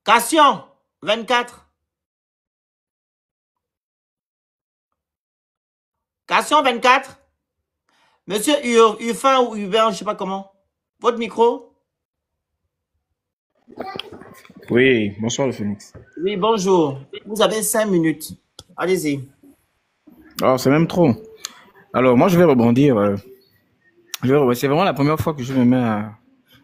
Question 24. Question 24. Monsieur Urfin ou Hubert, je ne sais pas comment. Votre micro? Oui, bonsoir le Phoenix. Oui, bonjour. Vous avez 5 minutes. Allez-y. Alors, c'est même trop. Alors, moi, je vais rebondir. C'est vraiment la première fois que je me mets à...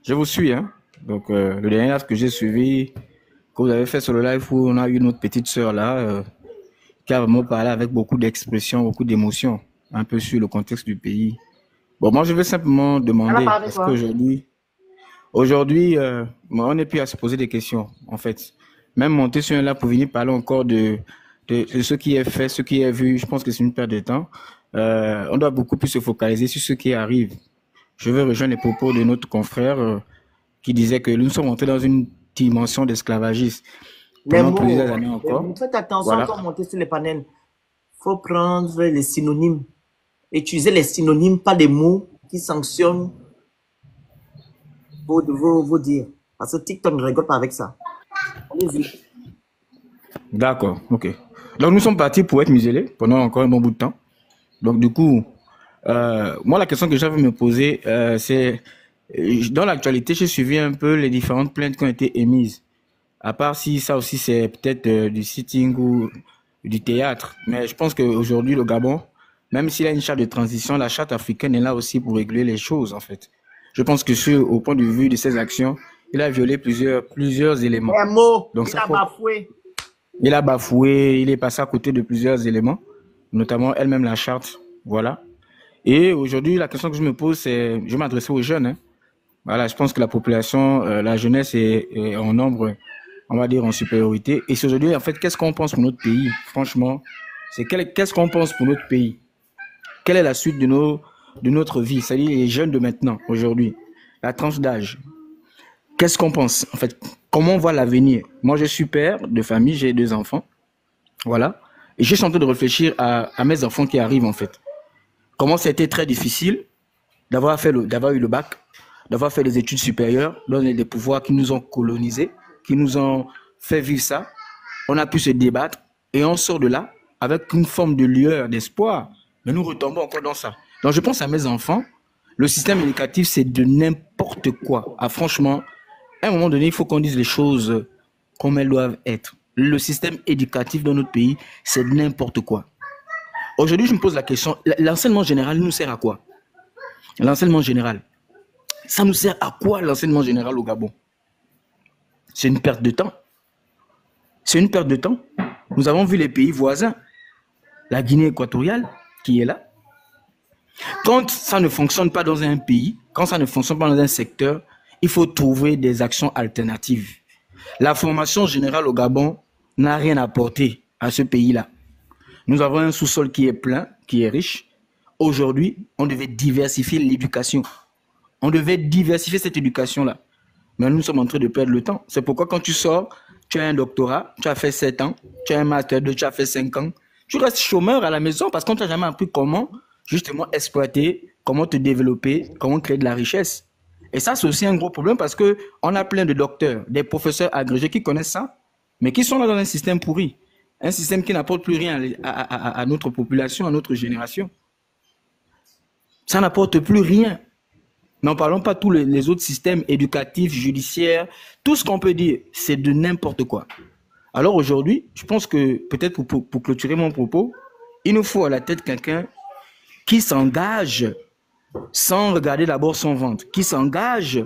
Je vous suis, hein. Donc, le dernier live que j'ai suivi, que vous avez fait sur le live où on a eu notre petite sœur là, qui a vraiment parlé avec beaucoup d'expression, beaucoup d'émotion, un peu sur le contexte du pays. Bon, moi, je vais simplement Elle a demander, parlé parce quoi? qu'aujourd'hui, on n'est plus à se poser des questions, en fait. Même monter sur un live pour venir parler encore de ce qui est fait, ce qui est vu, je pense que c'est une perte de temps. On doit beaucoup plus se focaliser sur ce qui arrive. Je veux rejoindre les propos de notre confrère qui disait que nous sommes entrés dans une dimension d'esclavagisme Les pendant mots. plusieurs années Les encore. mots. Faites attention Voilà. quand vous montez sur les panels. Il faut prendre les synonymes. Utilisez les synonymes, pas les mots qui sanctionnent vos dires. Parce que TikTok ne rigole pas avec ça. Allez-y. D'accord, ok. Donc nous sommes partis pour être muselés pendant encore un bon bout de temps. Donc du coup, moi la question que j'avais me poser, c'est dans l'actualité, j'ai suivi un peu les différentes plaintes qui ont été émises. À part si ça aussi c'est peut-être du sitting ou du théâtre. Mais je pense qu'aujourd'hui, le Gabon, même s'il a une charte de transition, la charte africaine est là aussi pour réguler les choses, en fait. Je pense que au point de vue de ses actions, il a violé plusieurs éléments. Les mots. Donc Il ça a faut, bafoué. il a bafoué, il est passé à côté de plusieurs éléments, notamment elle-même la charte. Voilà. Et aujourd'hui, la question que je me pose, c'est, je m'adresser aux jeunes, hein. Voilà, je pense que la population, la jeunesse est en nombre, on va dire, en supériorité. Et c'est aujourd'hui, en fait, qu'est-ce qu'on pense pour notre pays? Franchement, qu'est-ce qu'on pense pour notre pays? Quelle est la suite de notre vie? C'est-à-dire les jeunes de maintenant, aujourd'hui, la tranche d'âge. Qu'est-ce qu'on pense? En fait, comment on voit l'avenir? Moi, je suis père de famille, j'ai 2 enfants. Voilà. Et je suis en train de réfléchir à mes enfants qui arrivent, en fait. Comment c'était très difficile d'avoir eu le bac, d'avoir fait des études supérieures, dans des pouvoirs qui nous ont colonisés, qui nous ont fait vivre ça. On a pu se débattre et on sort de là avec une forme de lueur, d'espoir. Mais nous retombons encore dans ça. Donc je pense à mes enfants. Le système éducatif, c'est de n'importe quoi. Ah, franchement, à un moment donné, il faut qu'on dise les choses comme elles doivent être. Le système éducatif dans notre pays, c'est n'importe quoi. Aujourd'hui, je me pose la question, l'enseignement général nous sert à quoi? L'enseignement général. Ça nous sert à quoi l'enseignement général au Gabon? C'est une perte de temps. C'est une perte de temps. Nous avons vu les pays voisins, la Guinée équatoriale qui est là. Quand ça ne fonctionne pas dans un pays, quand ça ne fonctionne pas dans un secteur, il faut trouver des actions alternatives. La formation générale au Gabon n'a rien apporté à ce pays-là. Nous avons un sous-sol qui est plein, qui est riche. Aujourd'hui, on devait diversifier l'éducation. On devait diversifier cette éducation-là. Mais nous sommes en train de perdre le temps. C'est pourquoi quand tu sors, tu as un doctorat, tu as fait 7 ans, tu as un master 2, tu as fait 5 ans. Tu restes chômeur à la maison parce qu'on t'a jamais appris comment justement exploiter, comment te développer, comment créer de la richesse. Et ça, c'est aussi un gros problème parce que on a plein de docteurs, des professeurs agrégés qui connaissent ça, mais qui sont là dans un système pourri. Un système qui n'apporte plus rien à notre population, à notre génération. Ça n'apporte plus rien. N'en parlons pas tous les autres systèmes éducatifs, judiciaires, tout ce qu'on peut dire, c'est de n'importe quoi. Alors aujourd'hui, je pense que peut-être pour clôturer mon propos, il nous faut à la tête quelqu'un qui s'engage sans regarder d'abord son ventre, qui s'engage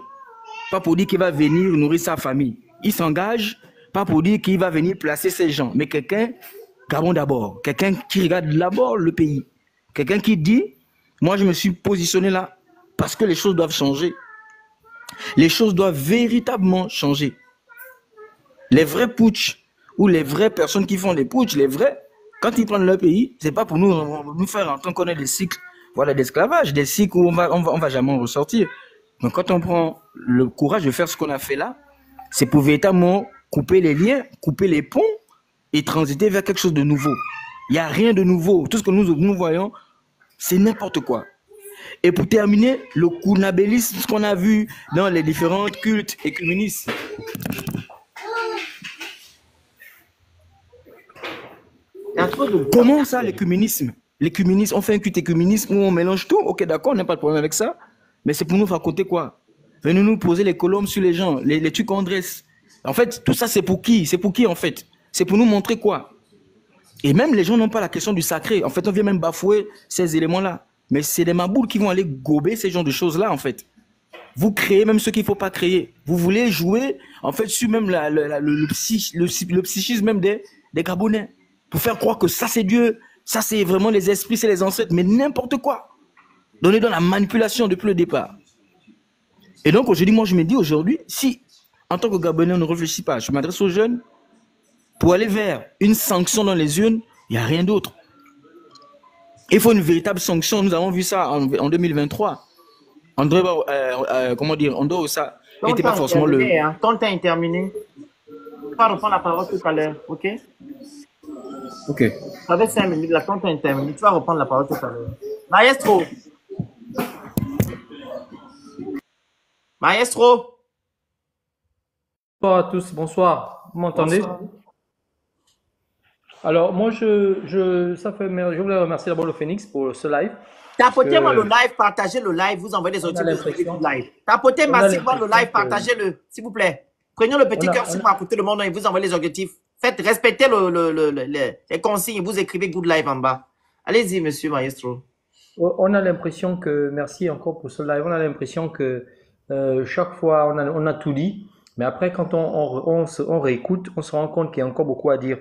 pas pour dire qu'il va venir nourrir sa famille, il s'engage pas pour dire qu'il va venir placer ses gens, mais quelqu'un, Gabon d'abord, quelqu'un qui regarde d'abord le pays, quelqu'un qui dit, moi je me suis positionné là parce que les choses doivent changer. Les choses doivent véritablement changer. Les vrais putsch ou les vraies personnes qui font des putsch, les vrais, quand ils prennent leur pays, c'est pas pour nous faire entendre qu'on ait des cycles, voilà, d'esclavage, des cycles où on va jamais en ressortir. Donc quand on prend le courage de faire ce qu'on a fait là, c'est pour véritablement couper les liens, couper les ponts et transiter vers quelque chose de nouveau. Il n'y a rien de nouveau. Tout ce que nous voyons, c'est n'importe quoi. Et pour terminer, le kounabélisme, ce qu'on a vu dans les différents cultes écuménistes. trop de Comment ça, l'écuménisme? L'écuménisme, on fait un culte écuménisme où on mélange tout. Ok, d'accord, on n'a pas de problème avec ça. Mais c'est pour nous faire compter quoi? Venez nous poser les colombes sur les gens, les trucs qu'on dresse. En fait, tout ça, c'est pour qui? C'est pour qui, en fait? C'est pour nous montrer quoi? Et même les gens n'ont pas la question du sacré. En fait, on vient même bafouer ces éléments-là. Mais c'est des maboules qui vont aller gober ces genres de choses-là, en fait. Vous créez même ce qu'il ne faut pas créer. Vous voulez jouer, en fait, sur même le psychisme même des Gabonais. Pour faire croire que ça, c'est Dieu. Ça, c'est vraiment les esprits, c'est les ancêtres. Mais n'importe quoi. On est dans la manipulation depuis le départ. Et donc, aujourd'hui, moi, je me dis aujourd'hui, si, en tant que Gabonais, on ne réfléchit pas, je m'adresse aux jeunes, pour aller vers une sanction dans les urnes, il n'y a rien d'autre. Il faut une véritable sanction. Nous avons vu ça en 2023. André, comment dire, André, ça n'était pas forcément le... Hein. Ton temps est terminé. Tu vas reprendre la parole tout à l'heure, ok? Ok. Ça fait 5 minutes, la ton temps est terminé. Tu vas reprendre la parole tout à l'heure. Maestro. Maestro. Bonsoir à tous, bonsoir. Vous m'entendez? Alors, moi, je voulais remercier d'abord le Phoenix pour ce live. Tapotez-moi le live, partagez le live, vous envoyez des autres live. Tapotez massivement le live, partagez-le, s'il vous plaît. Prenez le petit cœur sur à côté le monde et vous envoyez les objectifs. Faites respecter les consignes et vous écrivez good live en bas. Allez-y, monsieur Maestro. On a l'impression que, merci encore pour ce live, on a l'impression que chaque fois on a tout dit, mais après quand on réécoute, on se rend compte qu'il y a encore beaucoup à dire.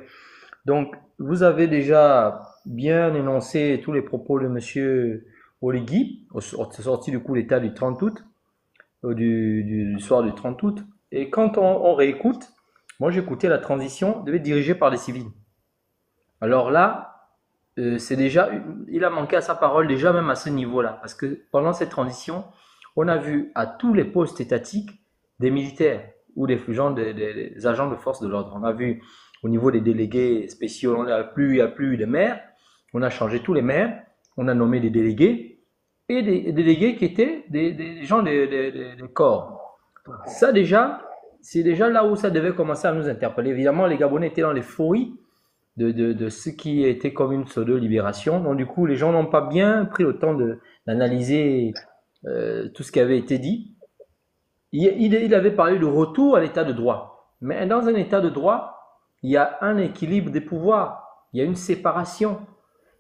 Donc, vous avez déjà bien énoncé tous les propos de monsieur Oligui, sorti du coup l'État du 30 août, du soir du 30 août. Et quand on réécoute, moi j'écoutais la transition devait être dirigée par des civils. Alors là, c'est déjà, il a manqué à sa parole déjà même à ce niveau-là, parce que pendant cette transition, on a vu à tous les postes étatiques des militaires ou des agents de force de l'ordre. On a vu au niveau des délégués spéciaux, il n'y a plus de maires, on a changé tous les maires, on a nommé des délégués, et des délégués qui étaient des gens des corps. Ça déjà, c'est déjà là où ça devait commencer à nous interpeller. Évidemment, les Gabonais étaient dans l'euphorie de ce qui était comme une pseudo-libération. Donc du coup, les gens n'ont pas bien pris le temps d'analyser tout ce qui avait été dit. Il avait parlé de retour à l'état de droit. Mais dans un état de droit, il y a un équilibre des pouvoirs, il y a une séparation.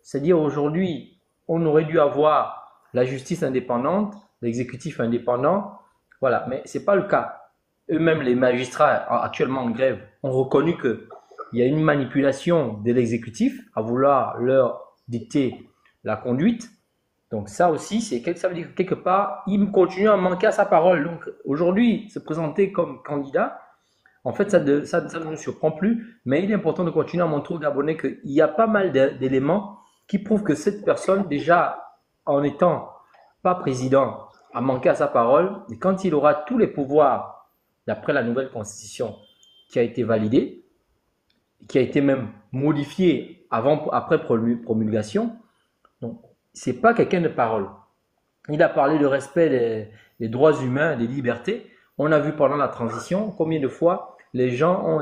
C'est-à-dire aujourd'hui, on aurait dû avoir la justice indépendante, l'exécutif indépendant, voilà, mais ce n'est pas le cas. Eux-mêmes, les magistrats actuellement en grève, ont reconnu qu'il y a une manipulation de l'exécutif à vouloir leur dicter la conduite. Donc ça aussi, ça veut dire que quelque part, il continue à manquer à sa parole. Donc aujourd'hui, se présenter comme candidat, en fait, ça ne nous surprend plus, mais il est important de continuer à montrer aux Gabonais qu'il y a pas mal d'éléments qui prouvent que cette personne, déjà en étant pas président, a manqué à sa parole, et quand il aura tous les pouvoirs, d'après la nouvelle constitution qui a été validée, qui a été même modifiée après promulgation, donc c'est pas quelqu'un de parole. Il a parlé de respect des droits humains, des libertés. On a vu pendant la transition combien de fois les gens on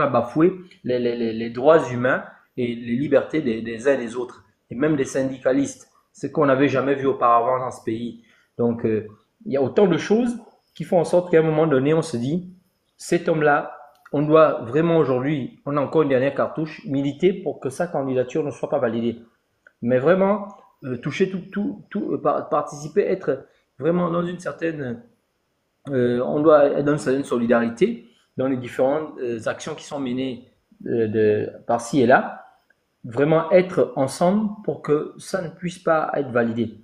a bafoué les droits humains et les libertés des uns et des autres, et même des syndicalistes, ce qu'on n'avait jamais vu auparavant dans ce pays. Donc, il y a autant de choses qui font en sorte qu'à un moment donné, on se dit, cet homme-là, on doit vraiment aujourd'hui, on a encore une dernière cartouche, militer pour que sa candidature ne soit pas validée. Mais vraiment, toucher participer, être vraiment dans une certaine, on doit être dans une certaine solidarité dans les différentes actions qui sont menées par-ci et là, vraiment être ensemble pour que ça ne puisse pas être validé.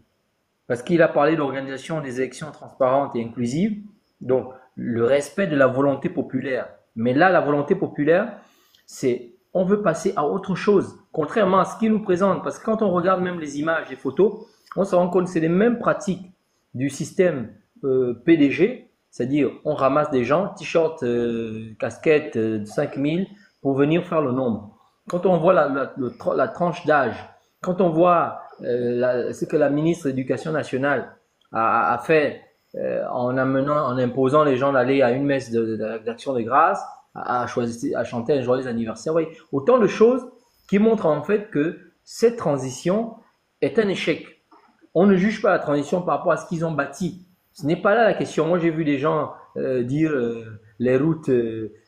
Parce qu'il a parlé d'organisation des élections transparentes et inclusives, donc le respect de la volonté populaire. Mais là, la volonté populaire, c'est on veut passer à autre chose, contrairement à ce qu'il nous présente. Parce que quand on regarde même les images, les photos, on se rend compte que c'est les mêmes pratiques du système PDG, c'est-à-dire on ramasse des gens, t-shirt, casquette, 5000 pour venir faire le nombre. Quand on voit la tranche d'âge, quand on voit ce que la ministre de l'Éducation nationale a fait en imposant les gens d'aller à une messe d'action de grâce, à chanter un joyeux anniversaire. Oui, autant de choses qui montrent en fait que cette transition est un échec. On ne juge pas la transition par rapport à ce qu'ils ont bâti. Ce n'est pas là la question. Moi, j'ai vu des gens dire les routes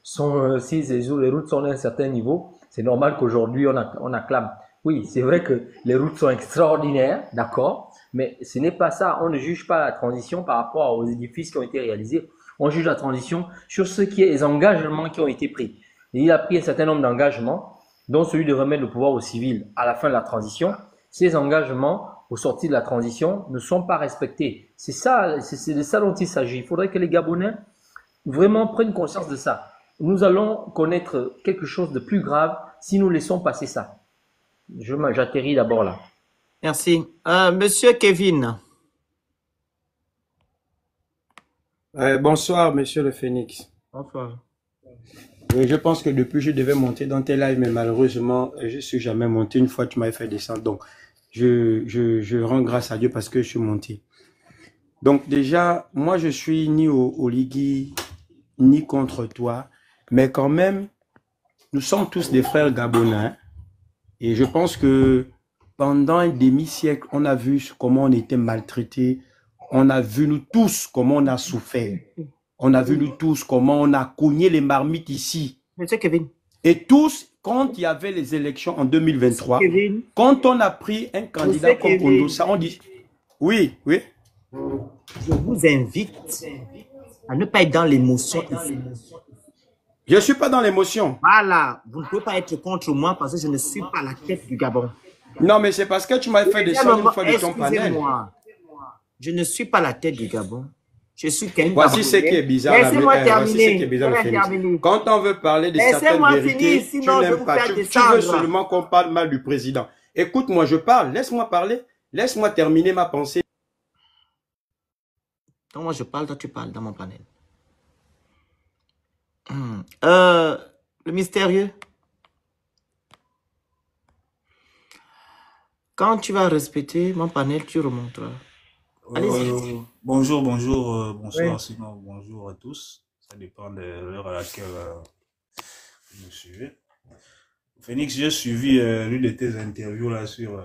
si les routes sont à un certain niveau. C'est normal qu'aujourd'hui on acclame. Oui, c'est vrai que les routes sont extraordinaires, d'accord, mais ce n'est pas ça. On ne juge pas la transition par rapport aux édifices qui ont été réalisés. On juge la transition sur ce qui est les engagements qui ont été pris. Et il a pris un certain nombre d'engagements, dont celui de remettre le pouvoir aux civils à la fin de la transition. Ces engagements, au sortir de la transition, ne sont pas respectés. C'est de ça dont il s'agit. Il faudrait que les Gabonais vraiment prennent conscience de ça. Nous allons connaître quelque chose de plus grave si nous laissons passer ça. J'atterris d'abord là. Merci. Monsieur Kevin. Bonsoir, monsieur le Phénix. Bonsoir. Je pense que depuis, je devais monter dans tes lives, mais malheureusement, je suis jamais monté. Une fois, tu m'avais fait descendre. Donc, je rends grâce à Dieu parce que je suis monté. Donc, déjà, moi, je suis ni au Ligui, ni contre toi. Mais quand même, nous sommes tous des frères gabonais. Et je pense que pendant un demi-siècle, on a vu comment on était maltraités. On a vu nous tous comment on a souffert. On a vu nous tous comment on a cogné les marmites ici. Monsieur Kevin. Et tous, quand il y avait les élections en 2023, Kevin. quand on a pris un candidat comme Kondosa, on dit... Oui, oui. Je vous invite à ne pas être dans l'émotion ici. Je ne suis pas dans l'émotion. Voilà, vous ne pouvez pas être contre moi parce que je ne suis pas la tête du Gabon. Non, mais c'est parce que tu m'as fait descendre une fois de ton panel. Je ne suis pas la tête du Gabon. Je suis quelqu'un. Voici ce qui est bizarre. Laissez-moi terminer. Quand on veut parler de certaines vérités, tu n'aimes pas. Tu veux seulement qu'on parle mal du président. Écoute-moi, je parle. Laisse-moi parler. Laisse-moi terminer ma pensée. Quand moi je parle, toi tu parles dans mon panel. Le mystérieux. Quand tu vas respecter mon panel, tu remonteras. Bonjour, bonsoir, oui. Sinon bonjour à tous. Ça dépend de l'heure à laquelle vous me suivez. Phénix, j'ai suivi l'une de tes interviews là sur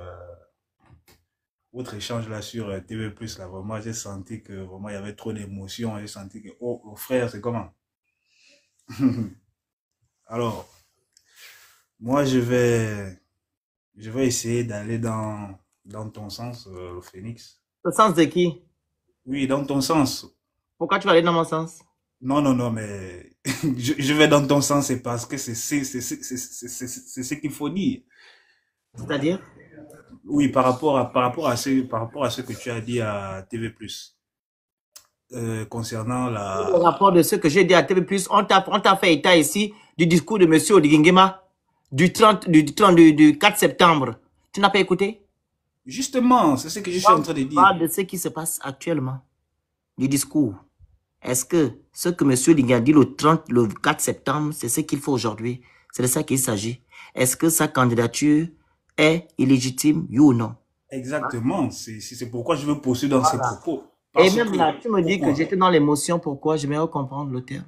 votre échange là sur TV+. Là, vraiment, j'ai senti que vraiment il y avait trop d'émotions. J'ai senti que oh frère, c'est comment? Alors, moi je vais essayer d'aller dans ton sens, le Phénix. Le sens de qui? Oui, dans ton sens. Pourquoi tu vas aller dans mon sens? Non, mais je vais dans ton sens, c'est parce que c'est ce qu'il faut dire. C'est-à-dire? Oui, par rapport à ce que tu as dit à TV+. Concernant la... Le rapport de ce que j'ai dit à TV+, on t'a fait état ici du discours de M. Odigingema du 4 septembre. Tu n'as pas écouté? Justement, c'est ce que je suis en train de dire. Parle de ce qui se passe actuellement, du discours. Est-ce que ce que M. Odigingema a dit le 4 septembre, c'est ce qu'il faut aujourd'hui? C'est de ça qu'il s'agit. Est-ce que sa candidature est illégitime, oui ou non? Exactement. C'est pourquoi je veux poursuivre dans ces propos. Et même là, tu me dis que j'étais dans l'émotion. Pourquoi? Je vais comprendre le terme.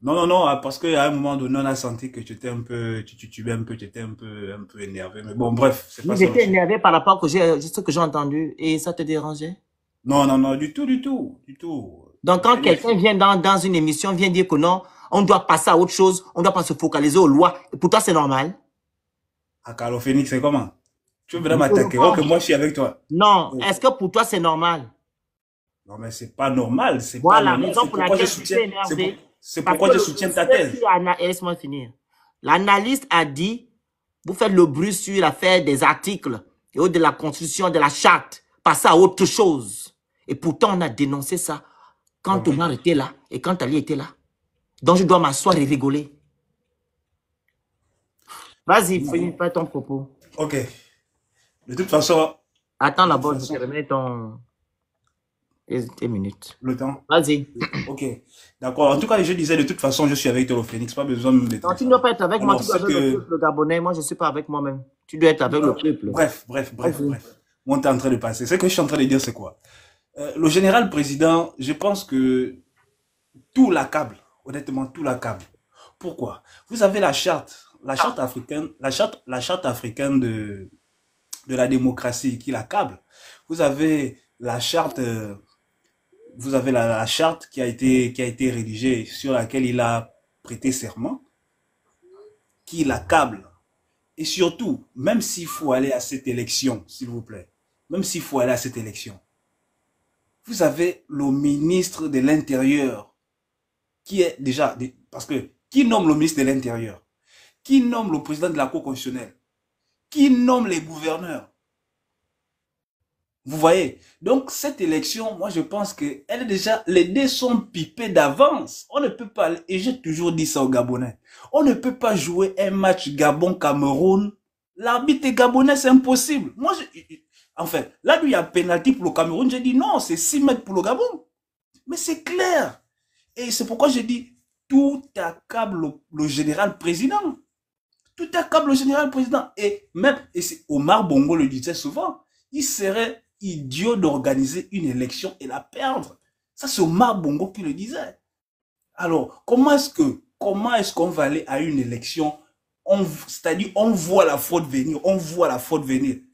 Non, parce qu'à un moment donné, on a senti que tu étais un peu, tu étais un peu énervé. Mais bon, bref, c'est pas ça. J'étais énervé par rapport à ce que j'ai entendu et ça te dérangeait? Non, du tout. Donc, quand quelqu'un vient dans une émission, vient dire que non, on doit passer à autre chose, on doit pas se focaliser aux lois. Et pour toi, c'est normal? À Carlo Phénix, c'est comment? Tu veux vraiment m'attaquer? Oh, que moi, je suis avec toi. Non, est-ce que pour toi, c'est normal? Non, mais c'est pas normal. C'est voilà, pas normal. raison pour laquelle tu t'es énervé. C'est pourquoi je soutiens ta thèse. Laisse-moi finir. L'analyste a dit, vous faites le bruit sur l'affaire des articles et de la constitution, de la charte, passez à autre chose. Et pourtant, on a dénoncé ça quand Omar était là et quand Ali était là. Donc, je dois m'asseoir et rigoler. Vas-y, finis pas ton propos. Ok. De toute façon... Attends d'abord, je termine tes minutes. Le temps. Vas-y. Ok. D'accord. En tout cas, je disais, de toute façon, je suis avec toi, le Phénix. Pas besoin de me... Non, tu ne dois pas être avec moi, tu dois être avec le peuple gabonais. Moi, je ne suis pas avec moi-même. Tu dois être avec le peuple. Bref. Moi, tu es en train de passer. Ce que je suis en train de dire, c'est quoi? Le général président, je pense que tout l'accable, honnêtement, tout l'accable. Pourquoi? Vous avez la charte africaine, la charte africaine de la démocratie qui l'accable. Vous avez la charte, la charte qui a été rédigée, sur laquelle il a prêté serment, qui l'accable. Et surtout, même s'il faut aller à cette élection, s'il vous plaît, même s'il faut aller à cette élection, vous avez le ministre de l'Intérieur qui est déjà, parce que qui nomme le ministre de l'Intérieur? Qui nomme le président de la Cour constitutionnelle? Qui nomme les gouverneurs? Vous voyez? Donc, cette élection, moi, je pense que elle est déjà, les dés sont pipés d'avance. On ne peut pas, et j'ai toujours dit ça aux Gabonais, on ne peut pas jouer un match Gabon-Cameroun. L'arbitre est gabonais, c'est impossible. Moi, en fait, là où il y a pénalty pour le Cameroun, j'ai dit non, c'est 6 mètres pour le Gabon. Mais c'est clair. Et c'est pourquoi j'ai dit, tout accable le général président. Tout accable le général président. Et même, Omar Bongo le disait souvent, il serait idiot d'organiser une élection et la perdre. Ça, c'est Omar Bongo qui le disait. Alors, comment est-ce qu'on va aller à une élection? C'est-à-dire, on voit la faute venir,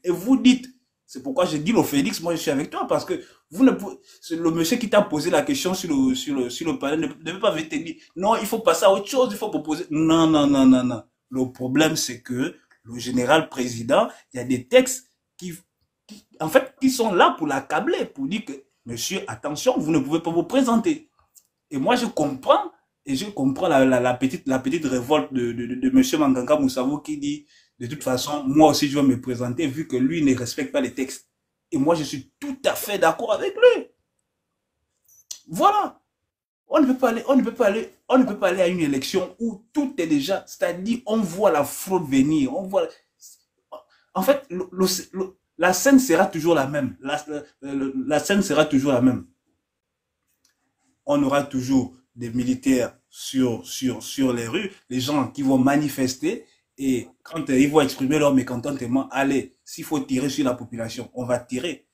Et vous dites, c'est pourquoi j'ai dit, le Félix, moi je suis avec toi, parce que vous ne pouvez, le monsieur qui t'a posé la question sur le panel ne peut pas te dire, non, il faut passer à autre chose, il faut proposer. Non. Le problème, c'est que le général président, il y a des textes en fait, qui sont là pour l'accabler, pour dire que, monsieur, attention, vous ne pouvez pas vous présenter. Et moi, je comprends la petite révolte de monsieur Manganga Moussavou qui dit, de toute façon, moi aussi, je vais me présenter, vu que lui ne respecte pas les textes. Et moi, je suis tout à fait d'accord avec lui. Voilà. On ne peut pas aller à une élection où tout est déjà, c'est-à-dire, on voit la fraude venir, en fait, la scène sera toujours la même. La scène sera toujours la même. On aura toujours des militaires sur les rues, les gens qui vont manifester, et quand ils vont exprimer leur mécontentement, allez, s'il faut tirer sur la population, on va tirer.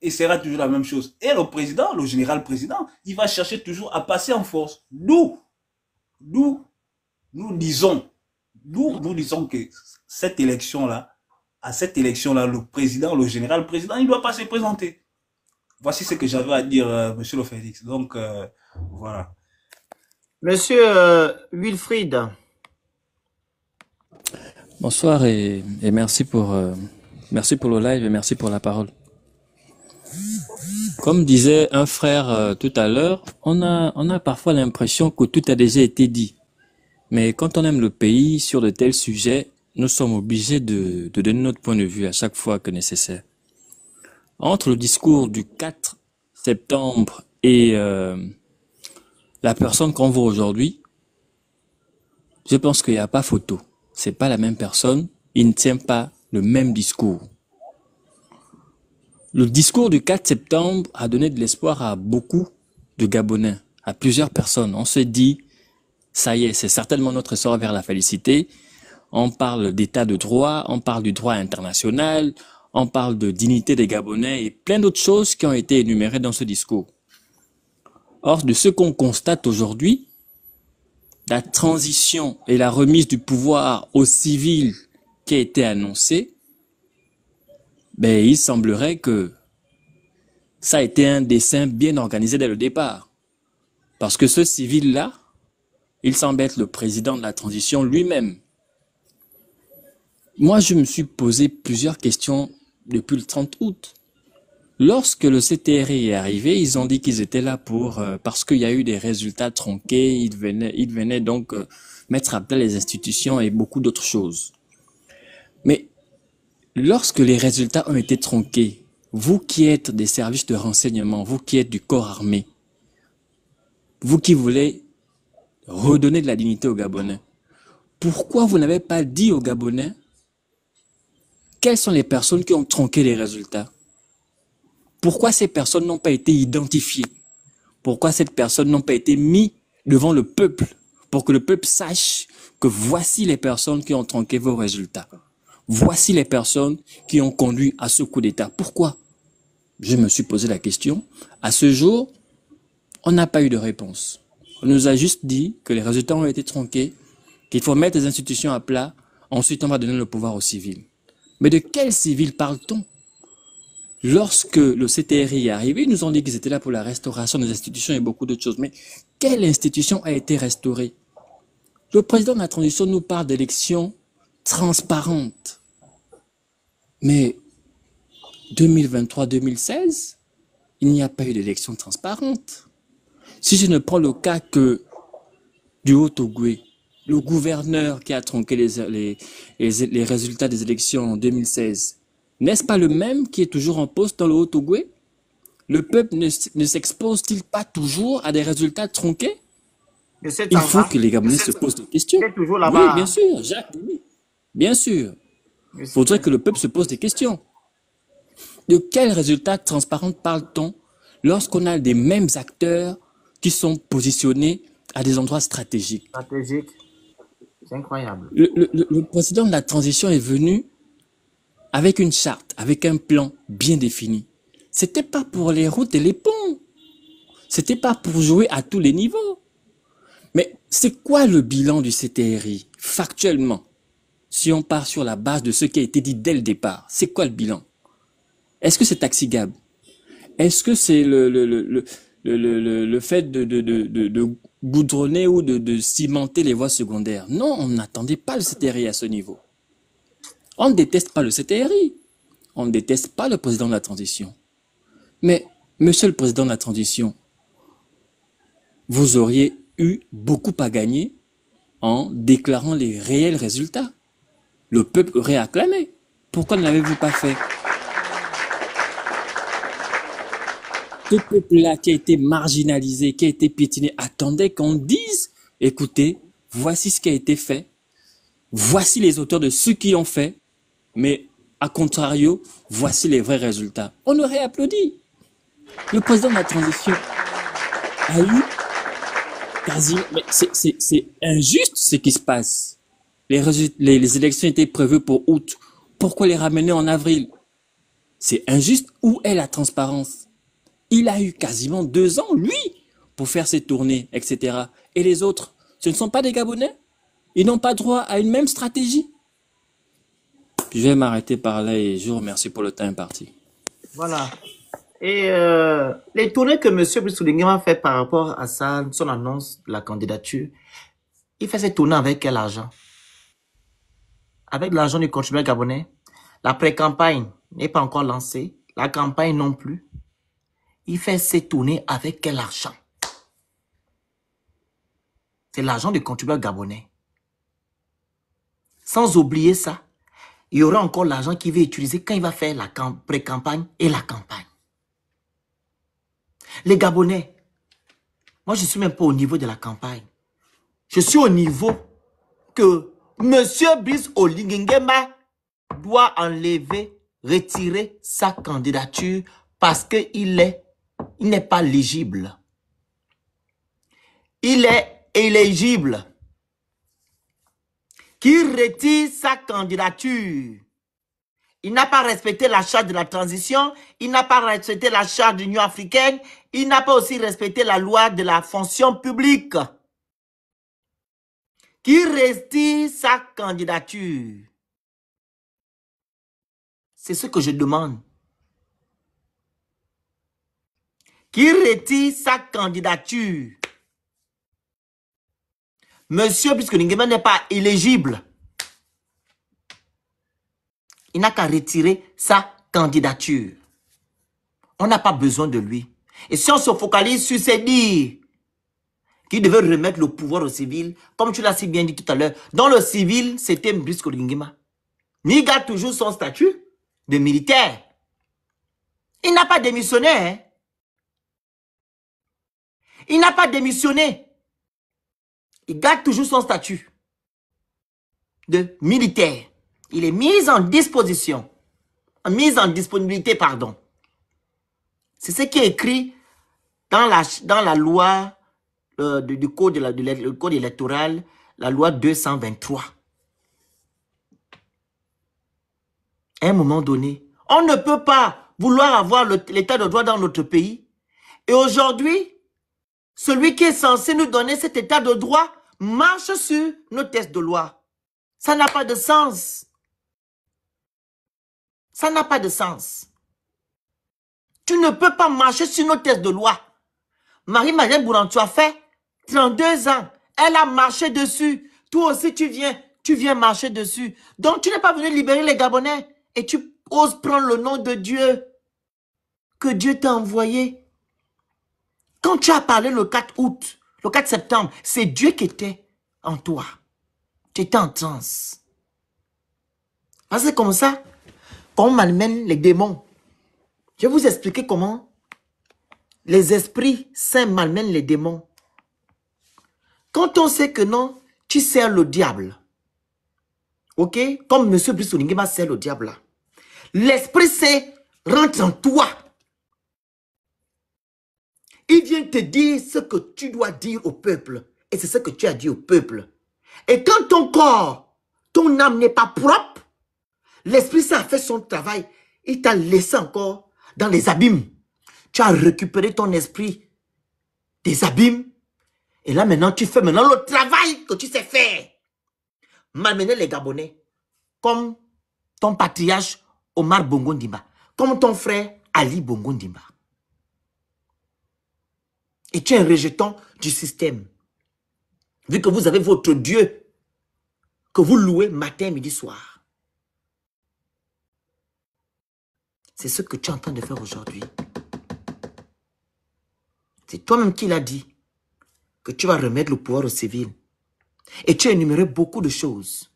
Et ce sera toujours la même chose. Et le président, le général président, il va chercher toujours à passer en force. Nous disons que cette élection-là, le général président, il ne doit pas se présenter. Voici ce que j'avais à dire, monsieur le Félix. Donc, voilà. Monsieur Wilfried. Bonsoir et merci pour le live et merci pour la parole. Comme disait un frère tout à l'heure, on a parfois l'impression que tout a déjà été dit. Mais quand on aime le pays sur de tels sujets, nous sommes obligés de donner notre point de vue à chaque fois que nécessaire. Entre le discours du 4 septembre et la personne qu'on voit aujourd'hui, je pense qu'il n'y a pas photo. C'est pas la même personne, il ne tient pas le même discours. Le discours du 4 septembre a donné de l'espoir à beaucoup de Gabonais, à plusieurs personnes. On se dit, ça y est, c'est certainement notre sort vers la félicité. On parle d'état de droit, on parle du droit international, on parle de dignité des Gabonais et plein d'autres choses qui ont été énumérées dans ce discours. Or, de ce qu'on constate aujourd'hui, la transition et la remise du pouvoir aux civils qui a été annoncée, ben, il semblerait que ça a été un dessin bien organisé dès le départ. Parce que ce civil-là, il semble être le président de la transition lui-même. Moi, je me suis posé plusieurs questions depuis le 30 août. Lorsque le CTRI est arrivé, ils ont dit qu'ils étaient là parce qu'il y a eu des résultats tronqués, ils venaient donc mettre à plat les institutions et beaucoup d'autres choses. Mais lorsque les résultats ont été tronqués, vous qui êtes des services de renseignement, vous qui êtes du corps armé, vous qui voulez redonner de la dignité aux Gabonais, pourquoi vous n'avez pas dit aux Gabonais quelles sont les personnes qui ont tronqué les résultats? Pourquoi ces personnes n'ont pas été identifiées? Pourquoi ces personnes n'ont pas été mises devant le peuple pour que le peuple sache que voici les personnes qui ont tronqué vos résultats? Voici les personnes qui ont conduit à ce coup d'État. Pourquoi? Je me suis posé la question. À ce jour, on n'a pas eu de réponse. On nous a juste dit que les résultats ont été tronqués qu'il faut mettre les institutions à plat, ensuite on va donner le pouvoir aux civils. Mais de quels civils parle-t-on? Lorsque le CTRI est arrivé, ils nous ont dit qu'ils étaient là pour la restauration des institutions et beaucoup d'autres choses. Mais quelle institution a été restaurée? Le président de la transition nous parle d'élections transparentes. Mais 2023-2016, il n'y a pas eu d'élection transparente. Si je ne prends le cas que du Haut-Ogooué, le gouverneur qui a tronqué les résultats des élections en 2016, n'est-ce pas le même qui est toujours en poste dans le Haut-Ogooué? Le peuple ne s'expose-t-il pas toujours à des résultats tronqués? Il faut que les Gabonais se posent des questions. Oui, bien sûr, Jacques, bien sûr. Il faudrait que le peuple se pose des questions. De quels résultats transparents parle-t-on lorsqu'on a des mêmes acteurs qui sont positionnés à des endroits stratégiques? Stratégique. C'est incroyable. Le président de la transition est venu avec une charte, avec un plan bien défini. C'était pas pour les routes et les ponts. C'était pas pour jouer à tous les niveaux. Mais c'est quoi le bilan du CTRI, factuellement? Si on part sur la base de ce qui a été dit dès le départ, c'est quoi le bilan? Est-ce que c'est taxigable? Est-ce que c'est le fait de goudronner ou de cimenter les voies secondaires? Non, on n'attendait pas le CTRI à ce niveau. On ne déteste pas le CTRI. On ne déteste pas le président de la transition. Mais, monsieur le président de la transition, vous auriez eu beaucoup à gagner en déclarant les réels résultats. Le peuple aurait acclamé. Pourquoi ne l'avez-vous pas fait? Ce peuple-là qui a été marginalisé, qui a été piétiné, attendait qu'on dise, écoutez, voici ce qui a été fait, voici les auteurs de ce qu'ils ont fait, mais à contrario, voici les vrais résultats. On aurait applaudi. Le président de la transition a eu quasiment... Mais c'est injuste ce qui se passe. Les élections étaient prévues pour août. Pourquoi les ramener en avril? C'est injuste. Où est la transparence? Il a eu quasiment 2 ans, lui, pour faire ses tournées, etc. Et les autres, ce ne sont pas des Gabonais? Ils n'ont pas droit à une même stratégie? Je vais m'arrêter par là et je vous remercie pour le temps imparti. Voilà. Et les tournées que M. Brice Oligui a fait par rapport à ça, son annonce de la candidature, il fait ses tournées avec quel argent? Avec l'argent du contribuable gabonais. La pré-campagne n'est pas encore lancée. La campagne non plus. Il fait ses tournées avec quel argent? C'est l'argent du contribuable gabonais. Sans oublier ça, il y aura encore l'argent qu'il va utiliser quand il va faire la pré-campagne et la campagne. Les Gabonais, moi je ne suis même pas au niveau de la campagne. Je suis au niveau que M. Brice Oligui Nguema doit enlever, retirer sa candidature parce qu'il n'est pas légible. Il est éligible. Qu'il retire sa candidature. Il n'a pas respecté la charte de la transition, il n'a pas respecté la charte de l'Union africaine, il n'a pas aussi respecté la loi de la fonction publique. Qu'il retire sa candidature. C'est ce que je demande. Qu'il retire sa candidature. Monsieur, puisque Nguema n'est pas éligible, il n'a qu'à retirer sa candidature. On n'a pas besoin de lui. Et si on se focalise sur ces dires qu'il devait remettre le pouvoir au civil, comme tu l'as si bien dit tout à l'heure, dans le civil, c'était Brice Oligui Nguema. Mais il garde toujours son statut de militaire. Il n'a pas démissionné. Hein? Il n'a pas démissionné. Il garde toujours son statut de militaire. Il est mis en disposition. Mis en disponibilité, pardon. C'est ce qui est écrit dans la loi du code, le code électoral, la loi 223. À un moment donné, on ne peut pas vouloir avoir l'état de droit dans notre pays. Et aujourd'hui, celui qui est censé nous donner cet état de droit marche sur nos textes de loi. Ça n'a pas de sens. Ça n'a pas de sens. Tu ne peux pas marcher sur nos textes de loi. Marie-Madeleine Bouran, tu as fait 32 ans. Elle a marché dessus. Toi aussi, tu viens marcher dessus. Donc, tu n'es pas venu libérer les Gabonais. Et tu oses prendre le nom de Dieu que Dieu t'a envoyé. Quand tu as parlé le 4 août, le 4 septembre, c'est Dieu qui était en toi. Tu étais en transe. C'est comme ça qu'on malmène les démons. Je vais vous expliquer comment les esprits saints malmènent les démons. Quand on sait que non, tu sers le diable. Ok? Comme M. Brice Oligui sert le diable là. L'esprit saint rentre en toi. Il vient te dire ce que tu dois dire au peuple. Et c'est ce que tu as dit au peuple. Et quand ton corps, ton âme n'est pas propre, l'esprit saint a fait son travail. Il t'a laissé encore dans les abîmes. Tu as récupéré ton esprit des abîmes. Et là maintenant, tu fais maintenant le travail que tu sais faire. Malmener les Gabonais. Comme ton patriarche Omar Bongo Ndimba. Comme ton frère Ali Bongo Ndimba. Et tu es un rejeton du système. Vu que vous avez votre Dieu que vous louez matin, midi, soir. C'est ce que tu es en train de faire aujourd'hui. C'est toi-même qui l'as dit que tu vas remettre le pouvoir au civil. Et tu as énuméré beaucoup de choses.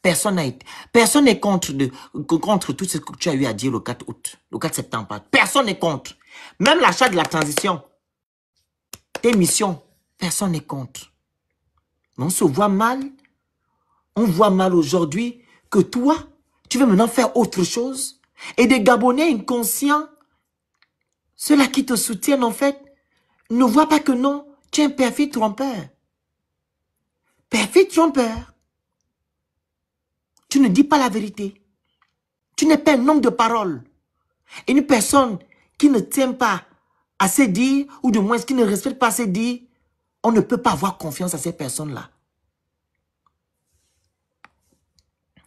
Personne n'est contre tout ce que tu as eu à dire le 4 août, le 4 septembre. Personne n'est contre. Même l'achat de la transition, tes missions, personne n'est contre. Mais on se voit mal. On voit mal aujourd'hui que toi, tu veux maintenant faire autre chose. Et des Gabonais inconscients, ceux-là qui te soutiennent en fait, ne voient pas que non, tu es un perfide trompeur. Perfide trompeur. Tu ne dis pas la vérité. Tu n'es pas un homme de parole. Et une personne qui ne tient pas à ses dires, ou du moins qui ne respecte pas ses dires, on ne peut pas avoir confiance à ces personnes-là.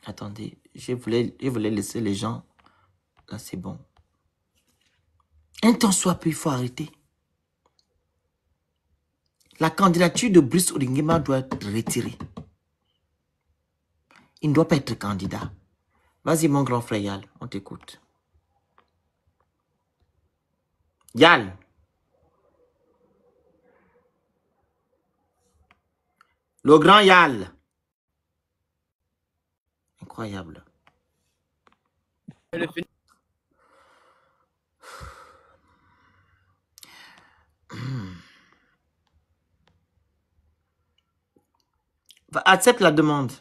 Attendez, je voulais laisser les gens. Là, c'est bon. Un temps soit peu, il faut arrêter. La candidature de Brice Oligui doit être retirée. Il ne doit pas être candidat. Vas-y, mon grand frère Yal, on t'écoute. Yal. Le grand Yal. Incroyable. Accepte la demande.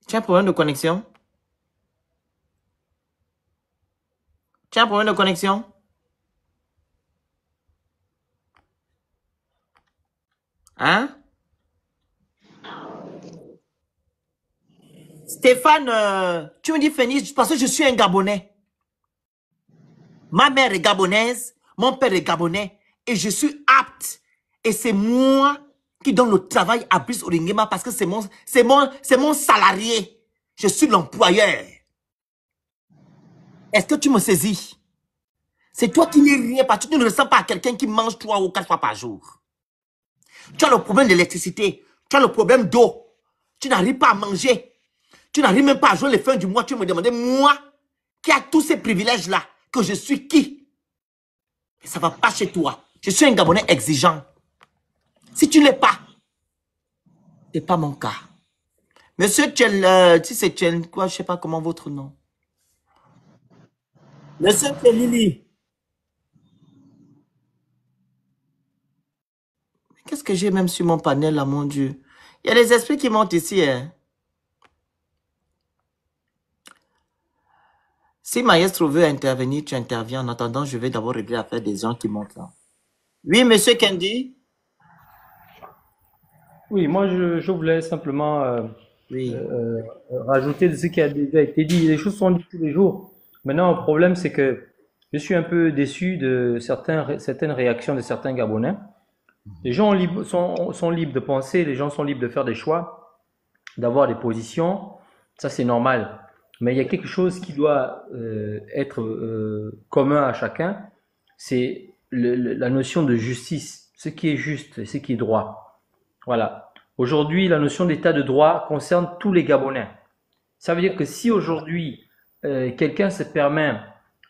Tu as un problème de connexion? Tu as un problème de connexion? Hein? Stéphane, tu me dis Phoenix, parce que je suis un Gabonais. Ma mère est gabonaise, mon père est gabonais, et je suis apte. Et c'est moi qui donne le travail à Brice Oligui parce que c'est mon salarié. Je suis l'employeur. Est-ce que tu me saisis? C'est toi qui n'es rien parce que tu ne ressens pas à quelqu'un qui mange 3 ou 4 fois par jour. Tu as le problème d'électricité, tu as le problème d'eau, tu n'arrives pas à manger, tu n'arrives même pas à jouer les fins du mois. Tu me demandais, moi, qui a tous ces privilèges-là, que je suis qui? Et ça ne va pas chez toi. Je suis un Gabonais exigeant. Si tu ne l'es pas, ce n'est pas mon cas. Monsieur Tchel, tu sais Tchel, quoi, je ne sais pas comment votre nom. Monsieur Tchelili. Qu'est-ce que j'ai même sur mon panel là, mon Dieu? Il y a des esprits qui montent ici. Hein. Si Maestro veut intervenir, tu interviens. En attendant, je vais d'abord régler l'affaire des gens qui montent là. Oui, monsieur Kendi? Oui, moi je voulais simplement Oui. rajouter de ce qui a déjà été dit. Les choses sont dites tous les jours. Maintenant, le problème, c'est que je suis un peu déçu de certaines réactions de certains Gabonais. Les gens sont libres de penser, les gens sont libres de faire des choix, d'avoir des positions. Ça, c'est normal. Mais il y a quelque chose qui doit être commun à chacun, c'est la notion de justice, ce qui est juste et ce qui est droit. Voilà. Aujourd'hui, la notion d'état de droit concerne tous les Gabonais. Ça veut dire que si aujourd'hui, quelqu'un se permet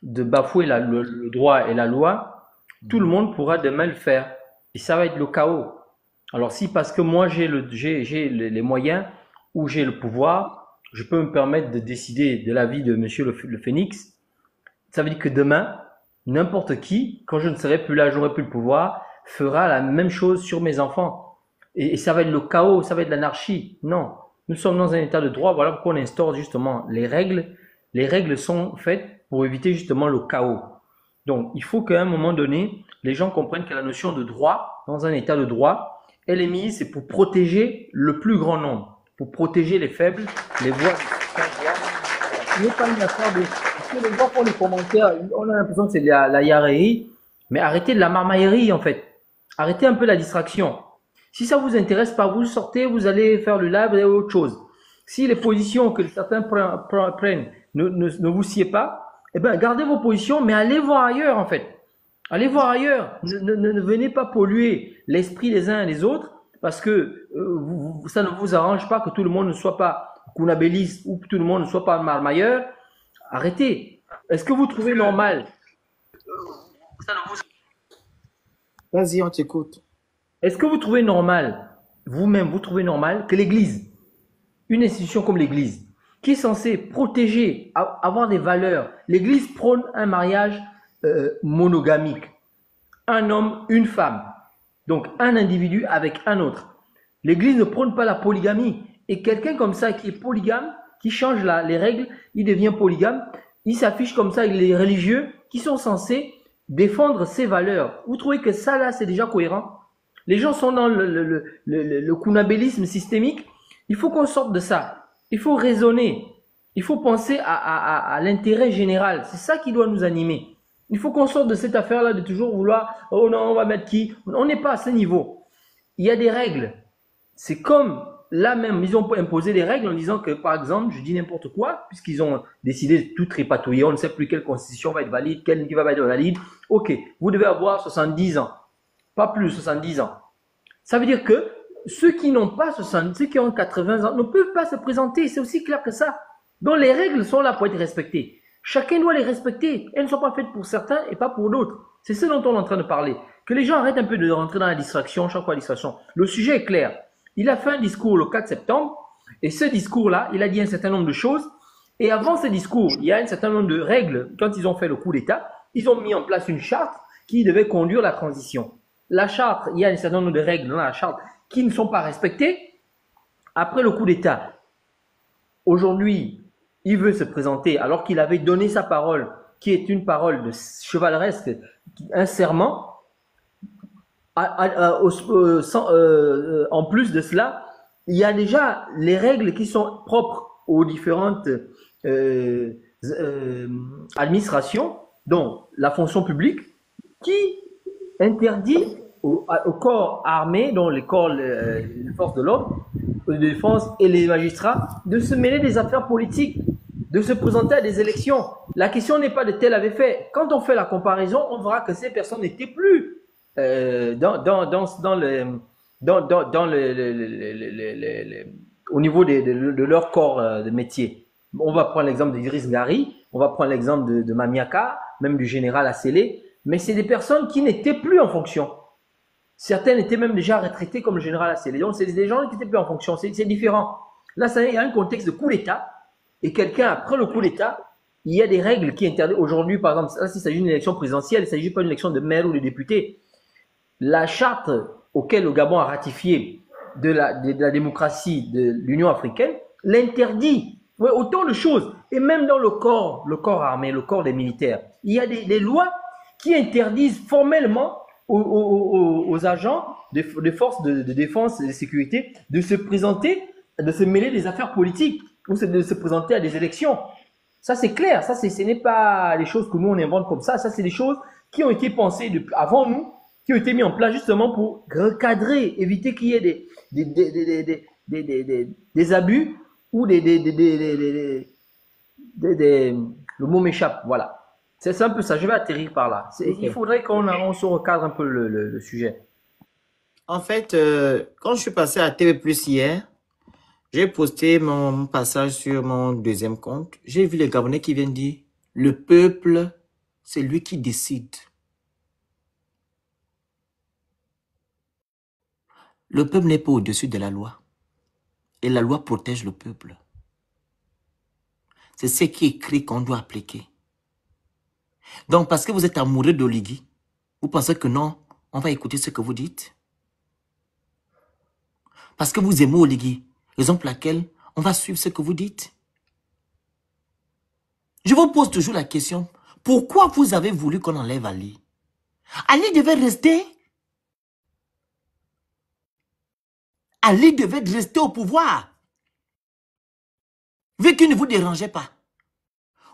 de bafouer le droit et la loi, tout le monde pourra demain le faire. Et ça va être le chaos. Alors si parce que moi j'ai les moyens ou j'ai le pouvoir, je peux me permettre de décider de la vie de monsieur le Phénix, ça veut dire que demain, n'importe qui, quand je ne serai plus là, j'aurai plus le pouvoir, fera la même chose sur mes enfants. Et ça va être le chaos, ça va être l'anarchie. Non, nous sommes dans un état de droit, voilà pourquoi on instaure justement les règles. Les règles sont faites pour éviter justement le chaos. Donc, il faut qu'à un moment donné, les gens comprennent que la notion de droit, dans un état de droit, elle est mise, c'est pour protéger le plus grand nombre, pour protéger les faibles, les voix. Ce n'est pas une affaire de... Parce que les gens font des commentaires, on a l'impression que c'est de la hiérarchie, mais arrêtez de la marmaillerie en fait. Arrêtez un peu la distraction. Si ça vous intéresse pas, vous sortez, vous allez faire le live et autre chose. Si les positions que certains prennent ne vous sied pas, eh ben gardez vos positions, mais allez voir ailleurs en fait. Allez voir ailleurs. Ne venez pas polluer l'esprit des uns et des autres parce que ça ne vous arrange pas que tout le monde ne soit pas kunabéliste ou que tout le monde ne soit pas marmailleur. Arrêtez. Est-ce que vous trouvez normal? Vas-y, on t'écoute. Est-ce que vous trouvez normal, vous-même, vous trouvez normal que l'Église, une institution comme l'Église, qui est censée protéger, avoir des valeurs, l'Église prône un mariage monogamique. Un homme, une femme. Donc un individu avec un autre. L'Église ne prône pas la polygamie. Et quelqu'un comme ça qui est polygame, qui change les règles, il devient polygame, il s'affiche comme ça avec les religieux qui sont censés défendre ses valeurs. Vous trouvez que ça là c'est déjà cohérent? Les gens sont dans le kunabélisme systémique. Il faut qu'on sorte de ça. Il faut raisonner. Il faut penser à l'intérêt général. C'est ça qui doit nous animer. Il faut qu'on sorte de cette affaire-là de toujours vouloir, oh non, on va mettre qui? On n'est pas à ce niveau. Il y a des règles. C'est comme là même, ils ont imposé des règles en disant que, par exemple, je dis n'importe quoi, puisqu'ils ont décidé de tout tripatouiller. On ne sait plus quelle constitution va être valide, quelle qui va être valide. Ok, vous devez avoir 70 ans. Pas plus, 70 ans. Ça veut dire que ceux qui n'ont pas 70, ceux qui ont 80 ans ne peuvent pas se présenter. C'est aussi clair que ça. Donc les règles sont là pour être respectées. Chacun doit les respecter. Elles ne sont pas faites pour certains et pas pour d'autres. C'est ce dont on est en train de parler. Que les gens arrêtent un peu de rentrer dans la distraction, chaque fois la distraction. Le sujet est clair. Il a fait un discours le 4 septembre et ce discours-là, il a dit un certain nombre de choses. Et avant ce discours, il y a un certain nombre de règles. Quand ils ont fait le coup d'État, ils ont mis en place une charte qui devait conduire la transition. La charte, il y a un certain nombre de règles dans la charte qui ne sont pas respectées. Après le coup d'État, aujourd'hui, il veut se présenter alors qu'il avait donné sa parole, qui est une parole de chevaleresque, un serment. En plus de cela, il y a déjà les règles qui sont propres aux différentes administrations, dont la fonction publique, qui interdit au corps armé, dont les corps, les forces de l'ordre, de défense et les magistrats, de se mêler des affaires politiques, de se présenter à des élections. La question n'est pas de tel avait fait. Quand on fait la comparaison, on verra que ces personnes n'étaient plus au niveau de leur corps de métier. On va prendre l'exemple d'Idriss Gari, on va prendre l'exemple de Mamiaka, même du général Assélé, mais c'est des personnes qui n'étaient plus en fonction. Certaines étaient même déjà retraitées comme le général Assélé. Donc, c'est des gens qui n'étaient plus en fonction. C'est différent. Là, il y a un contexte de coup d'État. Et quelqu'un, après le coup d'État, il y a des règles qui interdisent. Aujourd'hui, par exemple, là, s'il s'agit d'une élection présidentielle, il ne s'agit pas d'une élection de maire ou de député. La charte auquel le Gabon a ratifié de la démocratie de l'Union africaine l'interdit. Ouais, autant de choses. Et même dans le corps armé, le corps des militaires, il y a des lois qui interdisent formellement aux agents des forces de défense et de sécurité de se présenter, de se mêler des affaires politiques ou de se présenter à des élections. Ça, c'est clair. Ça, ce n'est pas des choses que nous, on invente comme ça. Ça, c'est des choses qui ont été pensées depuis, avant nous, qui ont été mises en place justement pour recadrer, éviter qu'il y ait des abus ou le mot m'échappe. Voilà. C'est un peu ça. Je vais atterrir par là. Il faudrait qu'on se recadre un peu le sujet. En fait, quand je suis passé à TV Plus hier, j'ai posté mon passage sur mon deuxième compte. J'ai vu les Gabonais qui viennent dire, le peuple, c'est lui qui décide. Le peuple n'est pas au-dessus de la loi. Et la loi protège le peuple. C'est ce qui est écrit qu'on doit appliquer. Donc, parce que vous êtes amoureux d'Oligui, vous pensez que non, on va écouter ce que vous dites? Parce que vous aimez Oligui, raison pour laquelle on va suivre ce que vous dites. Je vous pose toujours la question, pourquoi vous avez voulu qu'on enlève Ali? Ali devait rester. Ali devait rester au pouvoir. Vu qu'il ne vous dérangeait pas.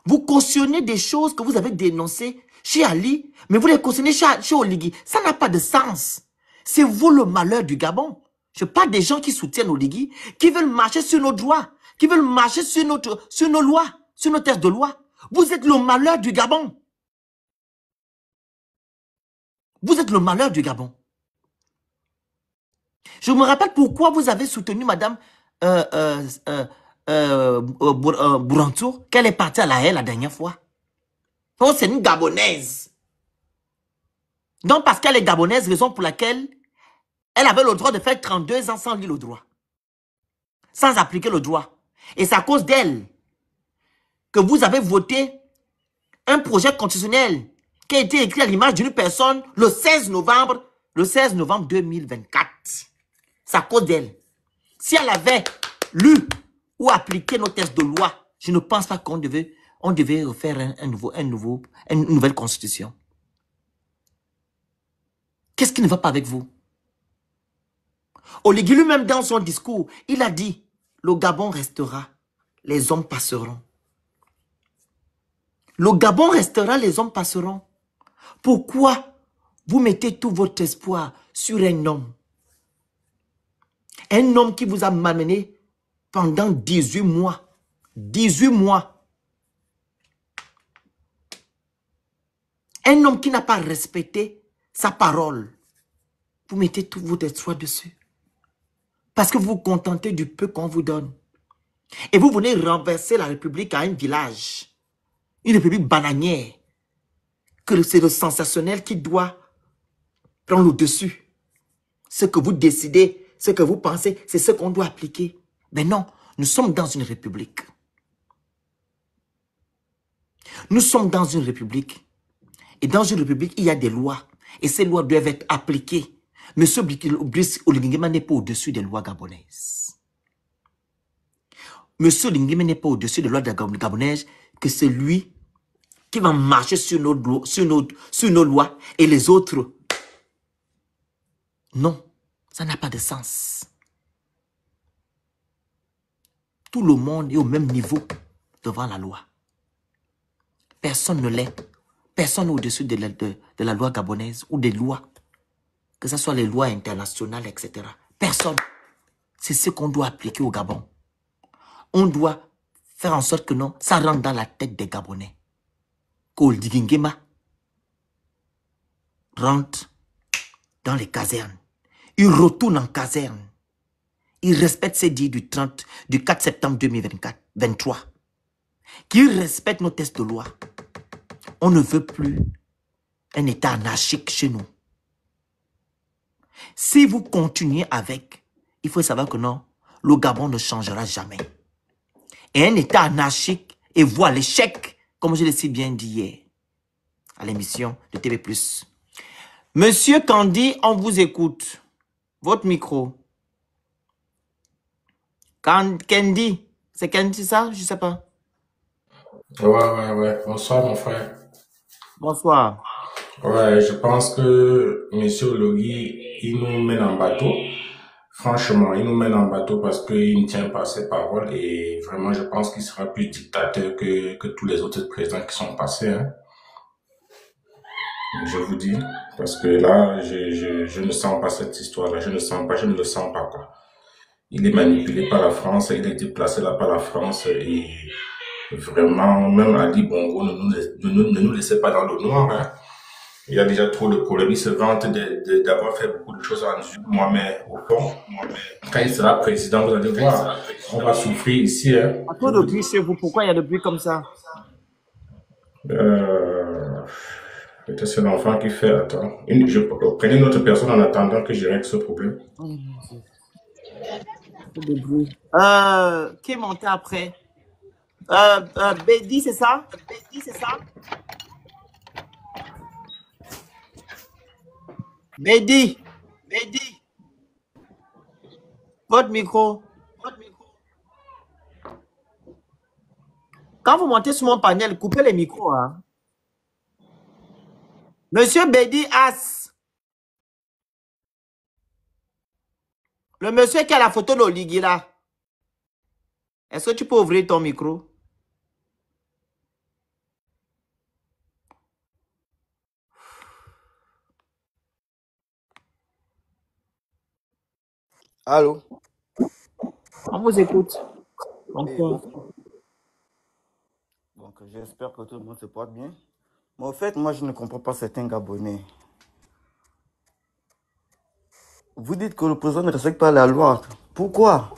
Vous cautionnez des choses que vous avez dénoncées chez Ali, mais vous les cautionnez chez Oligui. Ça n'a pas de sens. C'est vous le malheur du Gabon. Je parle des gens qui soutiennent Oligui, qui veulent marcher sur nos droits, qui veulent marcher sur nos lois, sur nos textes de loi. Vous êtes le malheur du Gabon. Vous êtes le malheur du Gabon. Je me rappelle pourquoi vous avez soutenu Madame Bourantour, qu'elle est partie à la haie la dernière fois. Oh, c'est une Gabonaise. Donc, parce qu'elle est Gabonaise, raison pour laquelle elle avait le droit de faire 32 ans sans lire le droit. Sans appliquer le droit. Et c'est à cause d'elle que vous avez voté un projet constitutionnel qui a été écrit à l'image d'une personne le 16 novembre 2024. C'est à cause d'elle. Si elle avait lu ou appliqué nos textes de loi, je ne pense pas qu'on devait refaire une nouvelle constitution. Qu'est-ce qui ne va pas avec vous? Oligui lui-même dans son discours, il a dit, le Gabon restera, les hommes passeront. Le Gabon restera, les hommes passeront. Pourquoi vous mettez tout votre espoir sur un homme? Un homme qui vous a malmené pendant 18 mois. 18 mois. Un homme qui n'a pas respecté sa parole. Vous mettez tout votre espoir dessus. Parce que vous vous contentez du peu qu'on vous donne. Et vous venez renverser la République à un village. Une République bananière. Que c'est le sensationnel qui doit prendre le dessus. Ce que vous décidez, ce que vous pensez, c'est ce qu'on doit appliquer. Mais non, nous sommes dans une République. Nous sommes dans une République. Et dans une République, il y a des lois. Et ces lois doivent être appliquées. Monsieur Brice Oligui n'est pas au-dessus des lois gabonaises. Monsieur Oligui n'est pas au-dessus des lois gabonaises, que c'est lui qui va marcher sur nos lois et les autres. Non, ça n'a pas de sens. Tout le monde est au même niveau devant la loi. Personne ne l'est. Personne n'est au-dessus de la loi gabonaise ou des lois. Que ce soit les lois internationales, etc. Personne. C'est ce qu'on doit appliquer au Gabon. On doit faire en sorte que non, ça rentre dans la tête des Gabonais. Qu'Oligui Nguema rentre dans les casernes. Il retourne en caserne. Il respecte ses dits du 4 septembre 2023. Qu'il respecte nos textes de loi. On ne veut plus un État anarchique chez nous. Si vous continuez avec, il faut savoir que non, le Gabon ne changera jamais. Et un État anarchique et voit l'échec, comme je l'ai si bien dit hier, à l'émission de TV+. Monsieur Kandi, on vous écoute. Votre micro. Kandi, c'est Kandi ça? Je ne sais pas. Ouais. Bonsoir, mon frère. Bonsoir. Ouais, je pense que Monsieur Oligui, il nous mène en bateau. Franchement, il nous mène en bateau parce qu'il ne tient pas ses paroles et vraiment, je pense qu'il sera plus dictateur que tous les autres présidents qui sont passés, hein. Je vous dis, parce que là, je ne sens pas cette histoire-là, je ne le sens pas, quoi. Il est manipulé par la France, il est déplacé là par la France et vraiment, même Ali Bongo ne nous laissez pas dans le noir, hein. Il y a déjà trop de problèmes. Il se vante d'avoir fait beaucoup de choses en moi, mais au fond, quand il sera président, vous allez voir, on va souffrir ici, hein. À trop de bruit chez vous, pourquoi il y a de bruit comme ça? Peut-être c'est l'enfant qui fait, attends, prenez une autre personne en attendant que je règle ce problème. Qui est monté après? Bédi, c'est ça? Bédi, c'est ça? Bédi, Bédi, votre micro. Quand vous montez sur mon panel, coupez les micros, hein. Monsieur Bédi As. Le monsieur qui a la photo d'Oligui là. Est-ce que tu peux ouvrir ton micro? Allô? On vous écoute. Donc, j'espère que tout le monde se porte bien. Mais au fait, moi, je ne comprends pas certains Gabonais. Vous dites que le président ne respecte pas la loi. Pourquoi?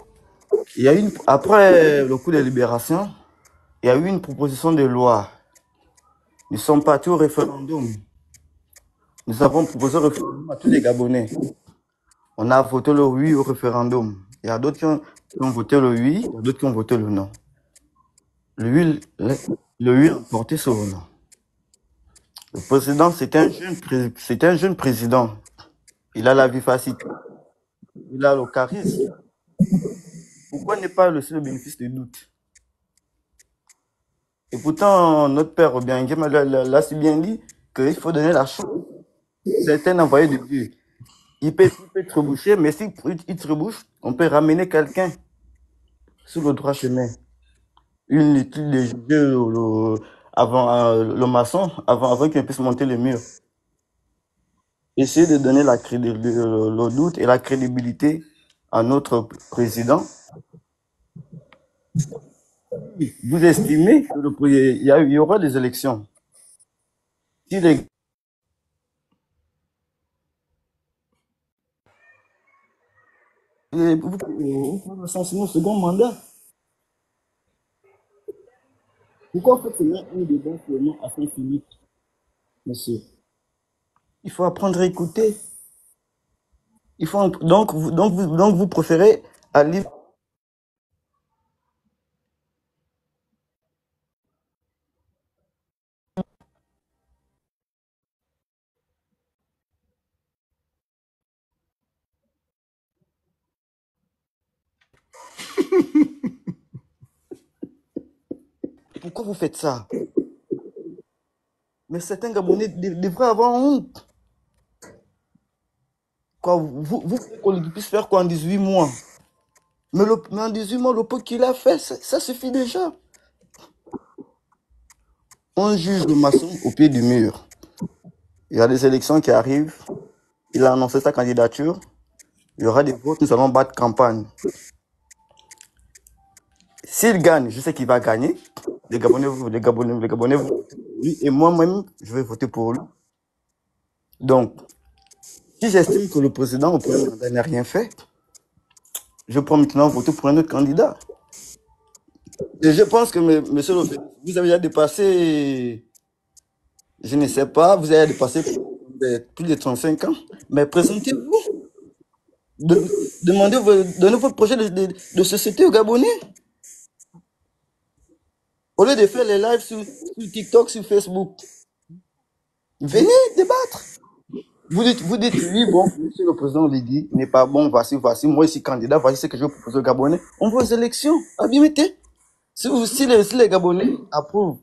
Après le coup de libération, il y a eu une proposition de loi. Nous sommes partis au référendum. Nous avons proposé un référendum à tous les Gabonais. On a voté le oui au référendum. Il y a d'autres qui ont voté le oui, il y a d'autres qui ont voté le non. Le oui a porté sur le non. Le président, c'est un jeune président. Il a la vie facile. Il a le charisme. Pourquoi ne pas laisser le bénéfice du doute? Et pourtant, notre père Obiangema l'a si bien dit qu'il faut donner la chance. C'est un envoyé de Dieu. Il peut trébucher, mais s'il trébuche, on peut ramener quelqu'un sur le droit chemin. Une étude de juger avant le maçon, avant qu'il puisse monter le mur. Essayer de donner le doute et la crédibilité à notre président. Vous estimez qu'il y aura des élections. Si les... Vous prenez un second mandat. Pourquoi faut faire un débat seulement à Saint-Philippe, monsieur? Il faut apprendre à écouter. Donc vous préférez aller... Pourquoi vous faites ça? Mais certains Gabonais devraient avoir honte. Quoi, vous qu'on puisse faire quoi en 18 mois? Mais en 18 mois, le peu qu'il a fait, ça suffit déjà. On juge le maçon au pied du mur. Il y a des élections qui arrivent. Il a annoncé sa candidature. Il y aura des votes, nous allons battre campagne. S'il gagne, je sais qu'il va gagner. Les Gabonais, lui, et moi-même, je vais voter pour lui. Donc, si j'estime que le président au premier mandat n'a rien fait, je prends maintenant voter pour un autre candidat. Et je pense que, monsieur le président, vous avez déjà dépassé, je ne sais pas, vous avez dépassé plus de 35 ans, mais présentez-vous. Donnez votre projet de société aux Gabonais. Au lieu de faire les lives sur TikTok, sur Facebook, venez débattre. Vous dites oui, bon, monsieur le président Oligui n'est pas bon, voici, moi ici candidat, voici ce que je propose aux Gabonais. On va aux élections, mettez. Si les Gabonais approuvent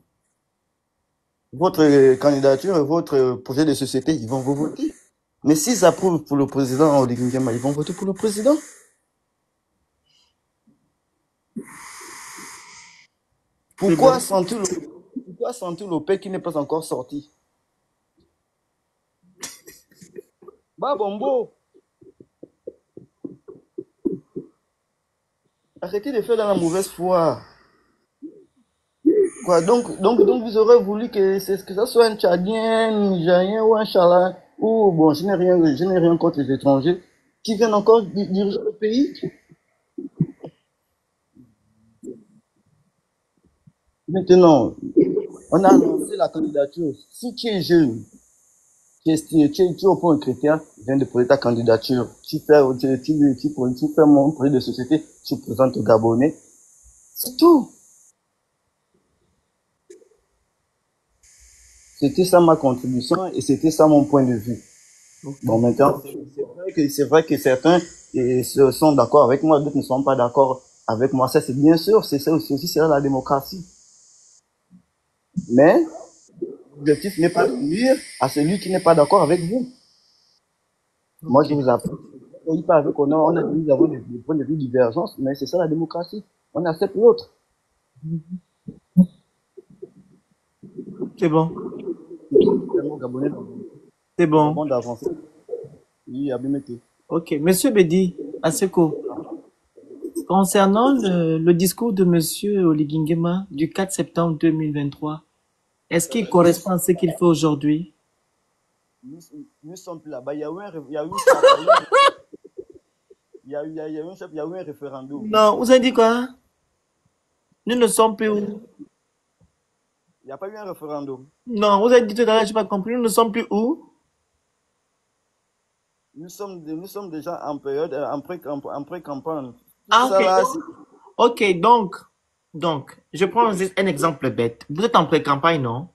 votre candidature et votre projet de société, ils vont vous voter. Mais s'ils approuvent pour le président Oligui Nguema, ils vont voter pour le président. Pourquoi Santou Lopé qui n'est pas encore sorti? Bah Bombo, arrêtez de faire dans la mauvaise foi. Quoi, donc vous aurez voulu que ça soit un Tchadien, un Nigérien ou un Chala, ou bon, je n'ai rien contre les étrangers, qui viennent encore diriger le pays. Maintenant, on a annoncé la candidature. Si tu es jeune, tu es au point de critère, viens de poser ta candidature. Tu fais mon projet de société, tu présentes au Gabonais. C'est tout. C'était ça ma contribution et c'était ça mon point de vue. Bon, maintenant, c'est vrai que certains sont d'accord avec moi, d'autres ne sont pas d'accord avec moi. Ça, c'est bien sûr, c'est aussi la démocratie. Mais, l'objectif n'est pas de nuire à celui qui n'est pas d'accord avec vous. Moi, je vous apprends. Nous avons des points de vue divergents, mais c'est ça la démocratie. On accepte l'autre. C'est bon. C'est bon. Oui, Abimete. Ok. Monsieur Bedi Aseko, concernant le discours de Monsieur Oligingema du 4 septembre 2023, est-ce qu'il correspond à ce qu'il fait aujourd'hui? Nous sommes plus là-bas. Il y a eu un référendum. Non, vous avez dit quoi? Nous ne sommes plus où? Il n'y a pas eu un référendum. Non, vous avez dit tout à l'heure, je n'ai pas compris. Nous ne sommes plus où? Nous sommes déjà en période, en pré-campagne. Ah, ok. Ok, donc, je prends un exemple bête. Vous êtes en pré-campagne, non?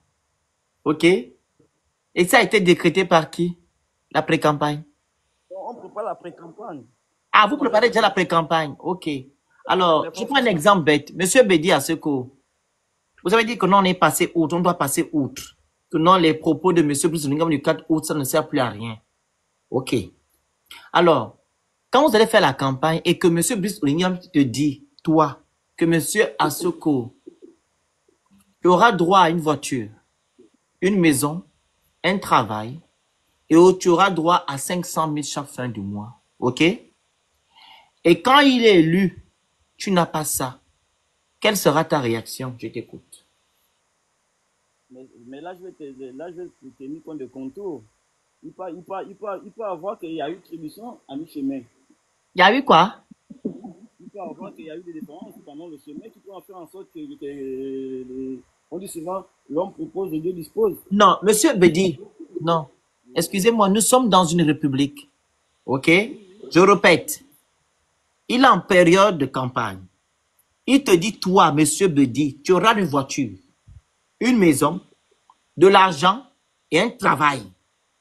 Ok. Et ça a été décrété par qui? La pré-campagne? On prépare la pré-campagne. Ah, vous préparez déjà la pré-campagne. Ok. Alors, je prends un exemple bête. Monsieur Bedi Aseko, vous avez dit que non, on est passé outre, on doit passer outre. Que non, les propos de Monsieur Brice Oligingema du 4 août, ça ne sert plus à rien. Ok. Alors, quand vous allez faire la campagne et que Monsieur Brice Oligingema te dit, toi, que Monsieur Aseko, tu auras droit à une voiture, une maison, un travail, et tu auras droit à 500 000 chaque fin du mois. Ok? Et quand il est élu, tu n'as pas ça. Quelle sera ta réaction? Je t'écoute. Mais là, je vais te tenir compte de contours. Il peut avoir qu'il y a eu tribution à mi-chemin. Il y a eu quoi? Il peut avoir qu'il y a eu des différences pendant le chemin qui peuvent faire en sorte que on dit souvent, l'homme propose et Dieu dispose. Non, Monsieur Bedi, non. Excusez-moi, nous sommes dans une république. Ok? Je répète. Il est en période de campagne. Il te dit, toi, Monsieur Bedi, tu auras une voiture, une maison, de l'argent et un travail.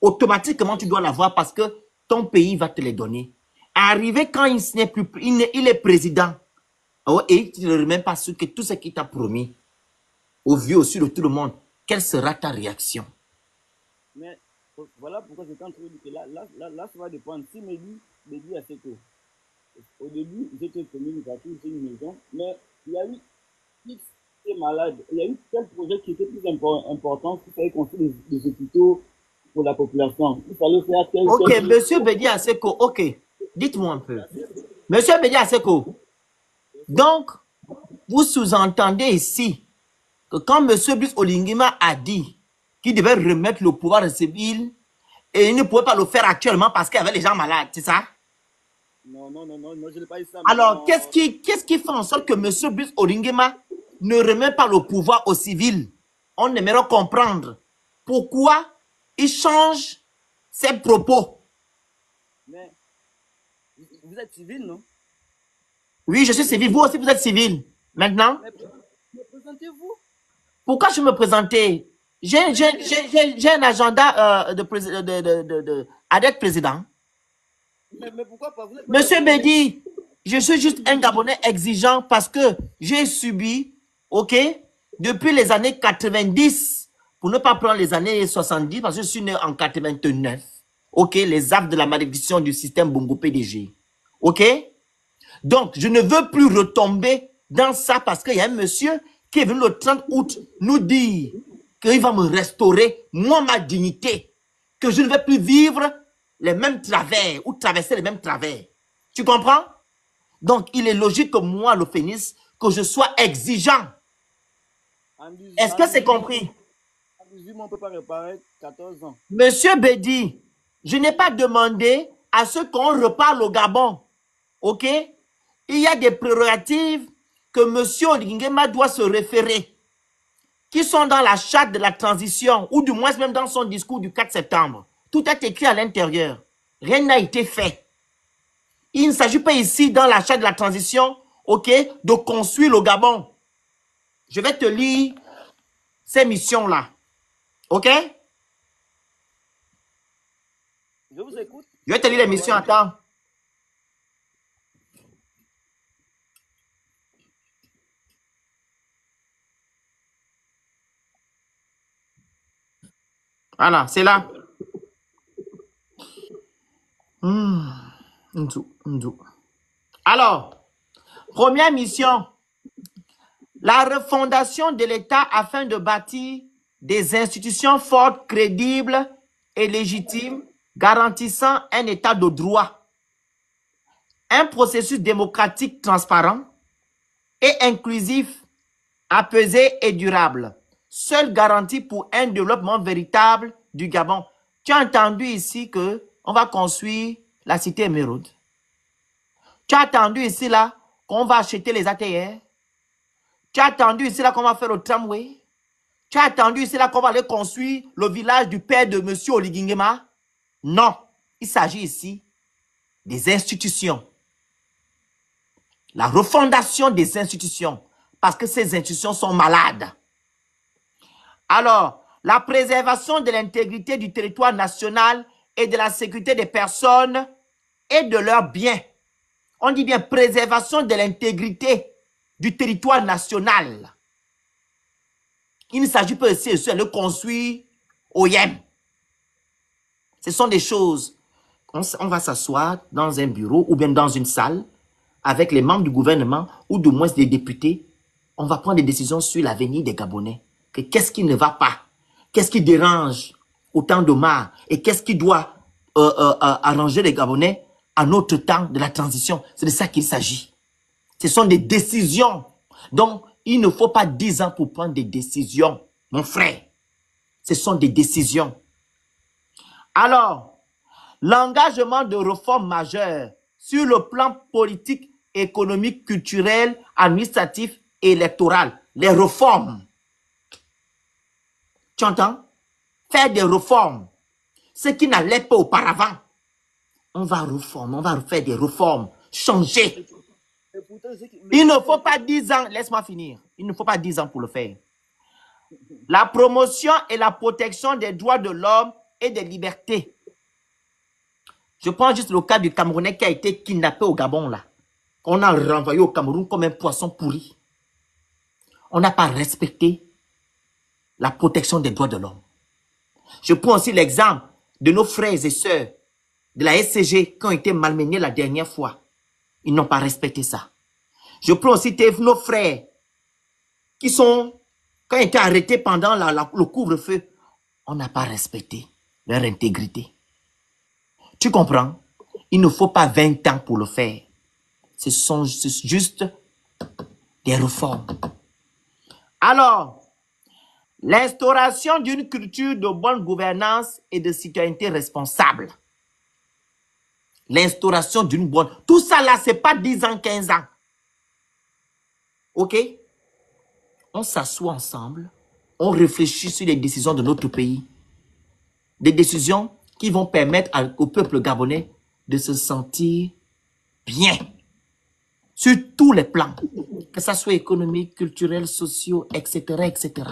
Automatiquement, tu dois l'avoir parce que ton pays va te les donner. Arrivé quand il est président, et tu ne remets pas sur que tout ce qu'il t'a promis, au vu aussi de tout le monde, quelle sera ta réaction? Mais voilà pourquoi je t'en trouve que là, ça va dépendre. Si Mehdi Aseko, au début, j'étais promis une voiture, j'ai une maison, mais il y a eu X qui est malade. Il y a eu tel projet qui était plus important, il fallait construire des hôpitaux pour la population. Il fallait faire tel. Ok, Monsieur Bedi Aseko, ok. Dites-moi un peu. Monsieur Bedi Aseko, donc, vous sous-entendez ici que quand Monsieur Brice Oligingema a dit qu'il devait remettre le pouvoir civil et il ne pouvait pas le faire actuellement parce qu'il y avait les gens malades, c'est ça? Non, je n'ai pas dit ça. Alors, qu'est-ce qui fait en sorte que M. Brice Oligingema ne remet pas le pouvoir aux civils? On aimerait comprendre pourquoi il change ses propos. Mais, vous êtes civil, non? Oui, je suis civil. Vous aussi, vous êtes civil. Maintenant? Mais présentez-vous. Pourquoi je me présentais? J'ai un agenda d'être président. Mais pourquoi pas? Monsieur Bedi, je suis juste un Gabonais exigeant parce que j'ai subi, ok, depuis les années 90, pour ne pas prendre les années 70, parce que je suis né en 89, ok, les actes de la malédiction du système Bongo PDG, ok. Donc, je ne veux plus retomber dans ça parce qu'il y a un monsieur qui est venu le 30 août nous dire qu'il va me restaurer, moi, ma dignité, que je ne vais plus vivre les mêmes travers ou traverser les mêmes travers. Tu comprends? Donc, il est logique que moi, le Phénix, que je sois exigeant. Est-ce que c'est compris? En 18 mois, on ne peut pas réparer 14 ans. Monsieur Bédi, je n'ai pas demandé à ce qu'on reparle au Gabon. OK? Il y a des prérogatives que monsieur Oligingema doit se référer, qui sont dans la charte de la transition, ou du moins même dans son discours du 4 septembre. Tout est écrit à l'intérieur. Rien n'a été fait. Il ne s'agit pas ici, dans la charte de la transition, OK, de construire le Gabon. Je vais te lire ces missions-là. OK? Je vous écoute. Je vais te lire les missions. Attends. Voilà, c'est là. Alors, première mission, la refondation de l'État afin de bâtir des institutions fortes, crédibles et légitimes, garantissant un État de droit, un processus démocratique transparent et inclusif, apaisé et durable. Seule garantie pour un développement véritable du Gabon. Tu as entendu ici que on va construire la cité émeraude. Tu as entendu ici là qu'on va acheter les ATR. Tu as entendu ici là qu'on va faire le tramway. Tu as entendu ici là qu'on va aller construire le village du père de monsieur Oligingema. Non, il s'agit ici des institutions. La refondation des institutions. Parce que ces institutions sont malades. Alors, la préservation de l'intégrité du territoire national et de la sécurité des personnes et de leurs biens. On dit bien préservation de l'intégrité du territoire national. Il ne s'agit pas ici de le construire au Yem. Ce sont des choses. On va s'asseoir dans un bureau ou bien dans une salle avec les membres du gouvernement ou du moins des députés. On va prendre des décisions sur l'avenir des Gabonais. Qu'est-ce qui ne va pas? Qu'est-ce qui dérange autant de mal? Et qu'est-ce qui doit arranger les Gabonais à notre temps de la transition? C'est de ça qu'il s'agit. Ce sont des décisions. Donc, il ne faut pas 10 ans pour prendre des décisions, mon frère. Ce sont des décisions. Alors, l'engagement de réformes majeures sur le plan politique, économique, culturel, administratif et électoral. Les réformes. Tu entends? Faire des réformes. Ce qui n'allait pas auparavant. On va réformer, on va faire des réformes. Changer. Il ne faut pas 10 ans. Laisse-moi finir. Il ne faut pas 10 ans pour le faire. La promotion et la protection des droits de l'homme et des libertés. Je prends juste le cas du Camerounais qui a été kidnappé au Gabon, là. On a renvoyé au Cameroun comme un poisson pourri. On n'a pas respecté la protection des droits de l'homme. Je prends aussi l'exemple de nos frères et sœurs de la SCG qui ont été malmenés la dernière fois. Ils n'ont pas respecté ça. Je prends aussi nos frères qui ont été arrêtés pendant le couvre-feu. On n'a pas respecté leur intégrité. Tu comprends? Il ne faut pas 20 ans pour le faire. Ce sont juste des réformes. Alors, l'instauration d'une culture de bonne gouvernance et de citoyenneté responsable. L'instauration d'une bonne... Tout ça là, ce n'est pas 10 ans, 15 ans. OK? On s'assoit ensemble, on réfléchit sur les décisions de notre pays. Des décisions qui vont permettre au peuple gabonais de se sentir bien. Sur tous les plans. Que ça soit économique, culturel, sociaux, etc., etc.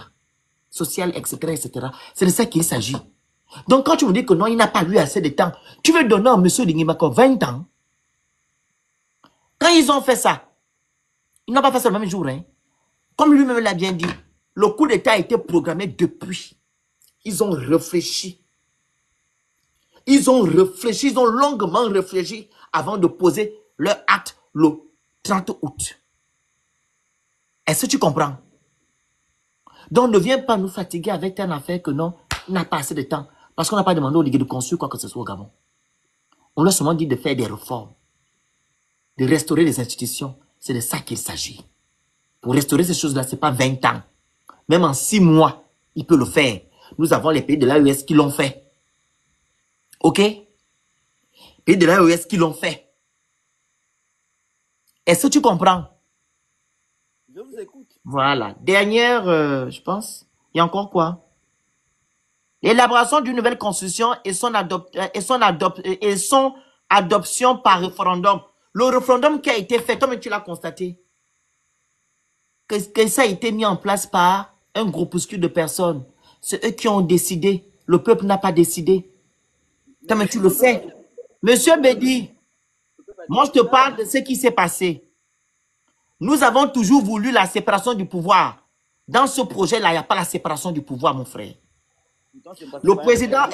Social, etc., etc. C'est de ça qu'il s'agit. Donc, quand tu me dis que non, il n'a pas eu assez de temps, tu veux donner à M. Lingimako 20 ans. Quand ils ont fait ça, ils n'ont pas fait ça le même jour. Hein. Comme lui-même l'a bien dit, le coup d'État a été programmé depuis. Ils ont réfléchi. Ils ont réfléchi, ils ont longuement réfléchi avant de poser leur acte le 30 août. Est-ce que tu comprends? Donc, ne viens pas nous fatiguer avec une affaire que non, on n'a pas assez de temps. Parce qu'on n'a pas demandé aux ligues de construire quoi que ce soit au Gabon. On leur a seulement dit de faire des réformes, de restaurer les institutions. C'est de ça qu'il s'agit. Pour restaurer ces choses-là, ce n'est pas 20 ans. Même en 6 mois, il peut le faire. Nous avons les pays de l'AES qui l'ont fait. OK? Pays de l'AES qui l'ont fait. Est-ce que tu comprends? Je vous écoute. Voilà. Dernière, je pense. Il y a encore quoi? L'élaboration d'une nouvelle constitution et son adoption par référendum. Le référendum qui a été fait, comme tu l'as constaté, que ça a été mis en place par un groupuscule de personnes. C'est eux qui ont décidé. Le peuple n'a pas décidé. Comme tu le sais. Monsieur Bédi, moi je te parle de ce qui s'est passé. Nous avons toujours voulu la séparation du pouvoir. Dans ce projet-là, il n'y a pas la séparation du pouvoir, mon frère. Le président,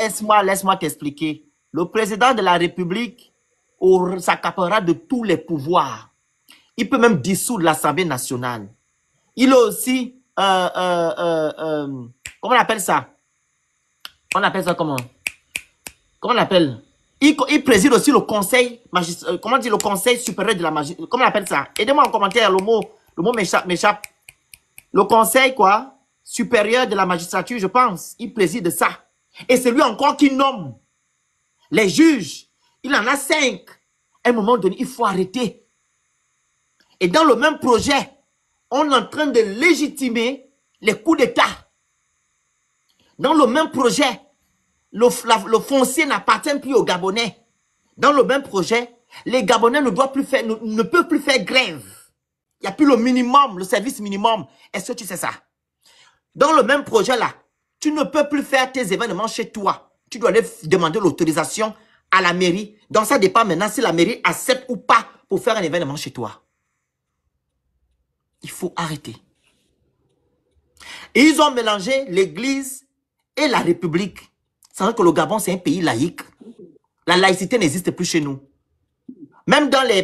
laisse-moi t'expliquer. Le président de la République s'accaparera de tous les pouvoirs. Il peut même dissoudre l'Assemblée nationale. Il a aussi, comment on appelle ça? On appelle ça comment? Comment on appelle? Il préside aussi le conseil, comment dire, le conseil supérieur de la magistrature. Comment on appelle ça? Aidez-moi en commentaire, le mot m'échappe. Le conseil, quoi? Supérieur de la magistrature, je pense. Il préside ça. Et c'est lui encore qui nomme les juges. Il en a 5. À un moment donné, il faut arrêter. Et dans le même projet, on est en train de légitimer les coups d'État. Dans le même projet, le foncier n'appartient plus aux Gabonais. Dans le même projet, les Gabonais ne peuvent plus faire grève. Il n'y a plus le minimum, le service minimum. Est-ce que tu sais ça? Dans le même projet-là, tu ne peux plus faire tes événements chez toi. Tu dois aller demander l'autorisation à la mairie. Donc ça dépend maintenant si la mairie accepte ou pas pour faire un événement chez toi. Il faut arrêter. Et ils ont mélangé l'église et la République. C'est vrai que le Gabon, c'est un pays laïque. La laïcité n'existe plus chez nous. Même dans les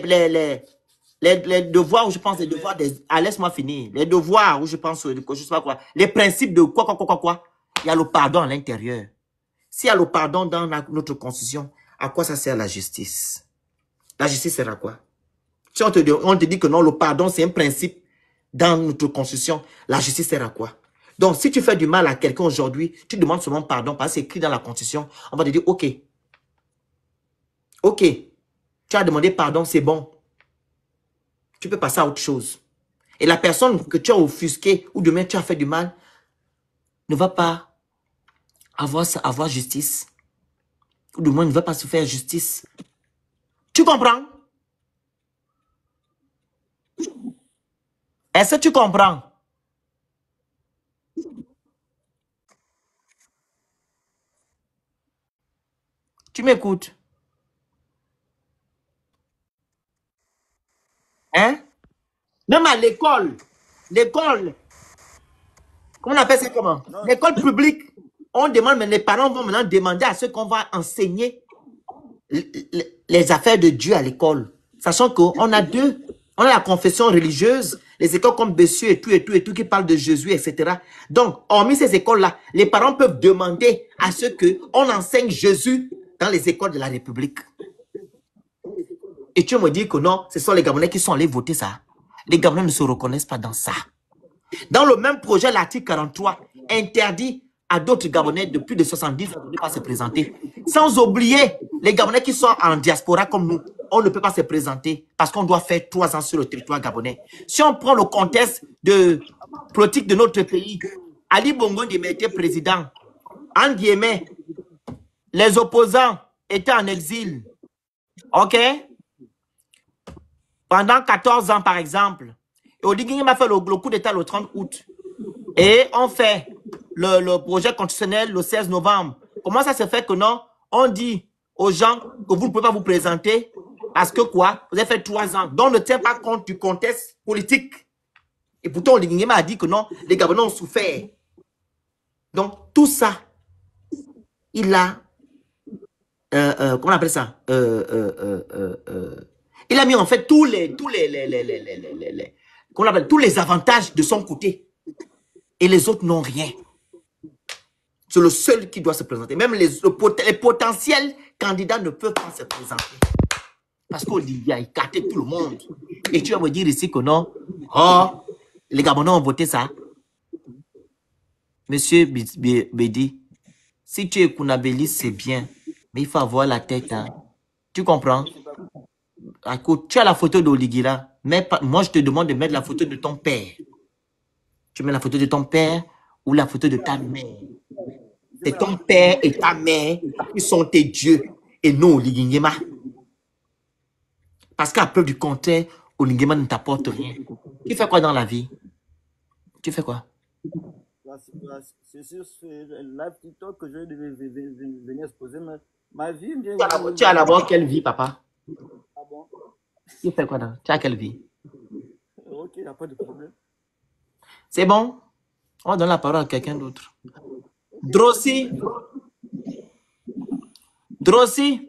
devoirs où je pense, les devoirs des... Ah, laisse-moi finir. Les devoirs où je pense, je sais pas quoi. Les principes de quoi. Il y a le pardon à l'intérieur. S'il y a le pardon dans notre constitution, à quoi ça sert la justice? La justice sert à quoi? Si on te dit que non, le pardon, c'est un principe dans notre constitution, la justice sert à quoi? Donc, si tu fais du mal à quelqu'un aujourd'hui, tu demandes seulement pardon parce que c'est écrit dans la constitution, on va te dire, ok. Ok. Tu as demandé pardon, c'est bon. Tu peux passer à autre chose. Et la personne que tu as offusquée ou demain tu as fait du mal ne va pas avoir justice. Ou du moins ne va pas se faire justice. Tu comprends? Est-ce que tu comprends? Tu m'écoutes? Hein? Même à l'école, comment on appelle ça comment? L'école publique, on demande, mais les parents vont maintenant demander à ceux qu'on va enseigner les affaires de Dieu à l'école. Sachant qu'on a on a la confession religieuse, les écoles comme Bessieux et tout, qui parlent de Jésus, etc. Donc, hormis ces écoles-là, les parents peuvent demander à ce qu'on enseigne Jésus dans les écoles de la République. Et tu me dis que non, ce sont les Gabonais qui sont allés voter ça. Les Gabonais ne se reconnaissent pas dans ça. Dans le même projet, l'article 43 interdit à d'autres Gabonais de plus de 70 ans de ne pas se présenter. Sans oublier les Gabonais qui sont en diaspora comme nous. On ne peut pas se présenter parce qu'on doit faire 3 ans sur le territoire gabonais. Si on prend le contexte de politique de notre pays, Ali Bongo Ndimé était président. En guillemets, les opposants étaient en exil. OK? Pendant 14 ans, par exemple. Et Oligui m'a fait le coup d'État le 30 août. Et on fait le projet constitutionnel le 16 novembre. Comment ça se fait que non? On dit aux gens que vous ne pouvez pas vous présenter parce que quoi? Vous avez fait 3 ans. Donc, on ne tient pas compte du contexte politique. Et pourtant, Oligui m'a dit que non, les Gabonais ont souffert. Donc, tout ça, il a... comment on appelle ça? Il a mis en fait tous les avantages de son côté. Et les autres n'ont rien. C'est le seul qui doit se présenter. Même les potentiels candidats ne peuvent pas se présenter. Parce qu'Olivier a écarté tout le monde. Et tu vas me dire ici que non. Oh, les Gabonais ont voté ça. Monsieur Bédi, si tu es Kounabeli, c'est bien. Mais il faut avoir la tête. Hein. Tu comprends? Écoute, tu as la photo d'Oligira. Mais moi, je te demande de mettre la photo de ton père. Tu mets la photo de ton père ou la photo de ta mère. C'est ton père et ta mère qui sont tes dieux et non Oligingema. Parce qu'à preuve du contraire, Oligingema ne t'apporte rien. Tu fais quoi dans la vie? Tu fais quoi? C'est sur ce live TikTok que je devais venir exposer ma vie. Tu as d'abord quelle vie, papa? Ah bon? Tu fais quoi dans? Tu as quelle vie? Ok, il n'y a pas de problème. C'est bon? On va donner la parole à quelqu'un d'autre. Drossi? Drossi?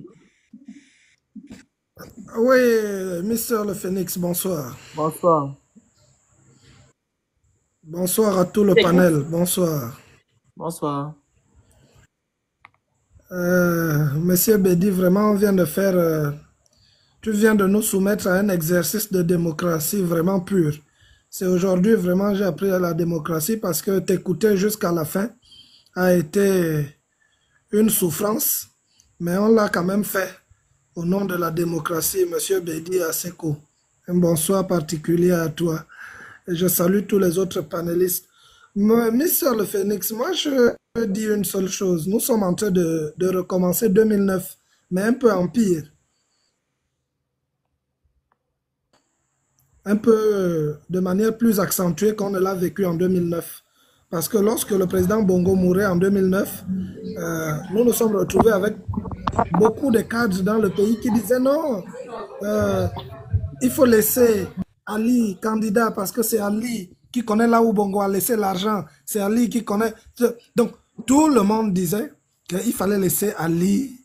Oui, Mister Le Phénix, bonsoir. Bonsoir. Bonsoir à tout le panel, bonsoir. Bonsoir. Monsieur Bédi, vraiment, on vient de faire... tu viens de nous soumettre à un exercice de démocratie vraiment pur. C'est aujourd'hui, vraiment, j'ai appris à la démocratie parce que t'écouter jusqu'à la fin a été une souffrance, mais on l'a quand même fait au nom de la démocratie, Monsieur Bédi Aseko. Un bonsoir particulier à toi. Et je salue tous les autres panélistes. Monsieur Le Phénix, moi je dis une seule chose. Nous sommes en train de recommencer 2009, mais un peu en pire. Un peu de manière plus accentuée qu'on ne l'a vécu en 2009. Parce que lorsque le président Bongo mourait en 2009, nous nous sommes retrouvés avec beaucoup de cadres dans le pays qui disaient non, il faut laisser Ali candidat parce que c'est Ali qui connaît là où Bongo a laissé l'argent. C'est Ali qui connaît... Donc, tout le monde disait qu'il fallait laisser Ali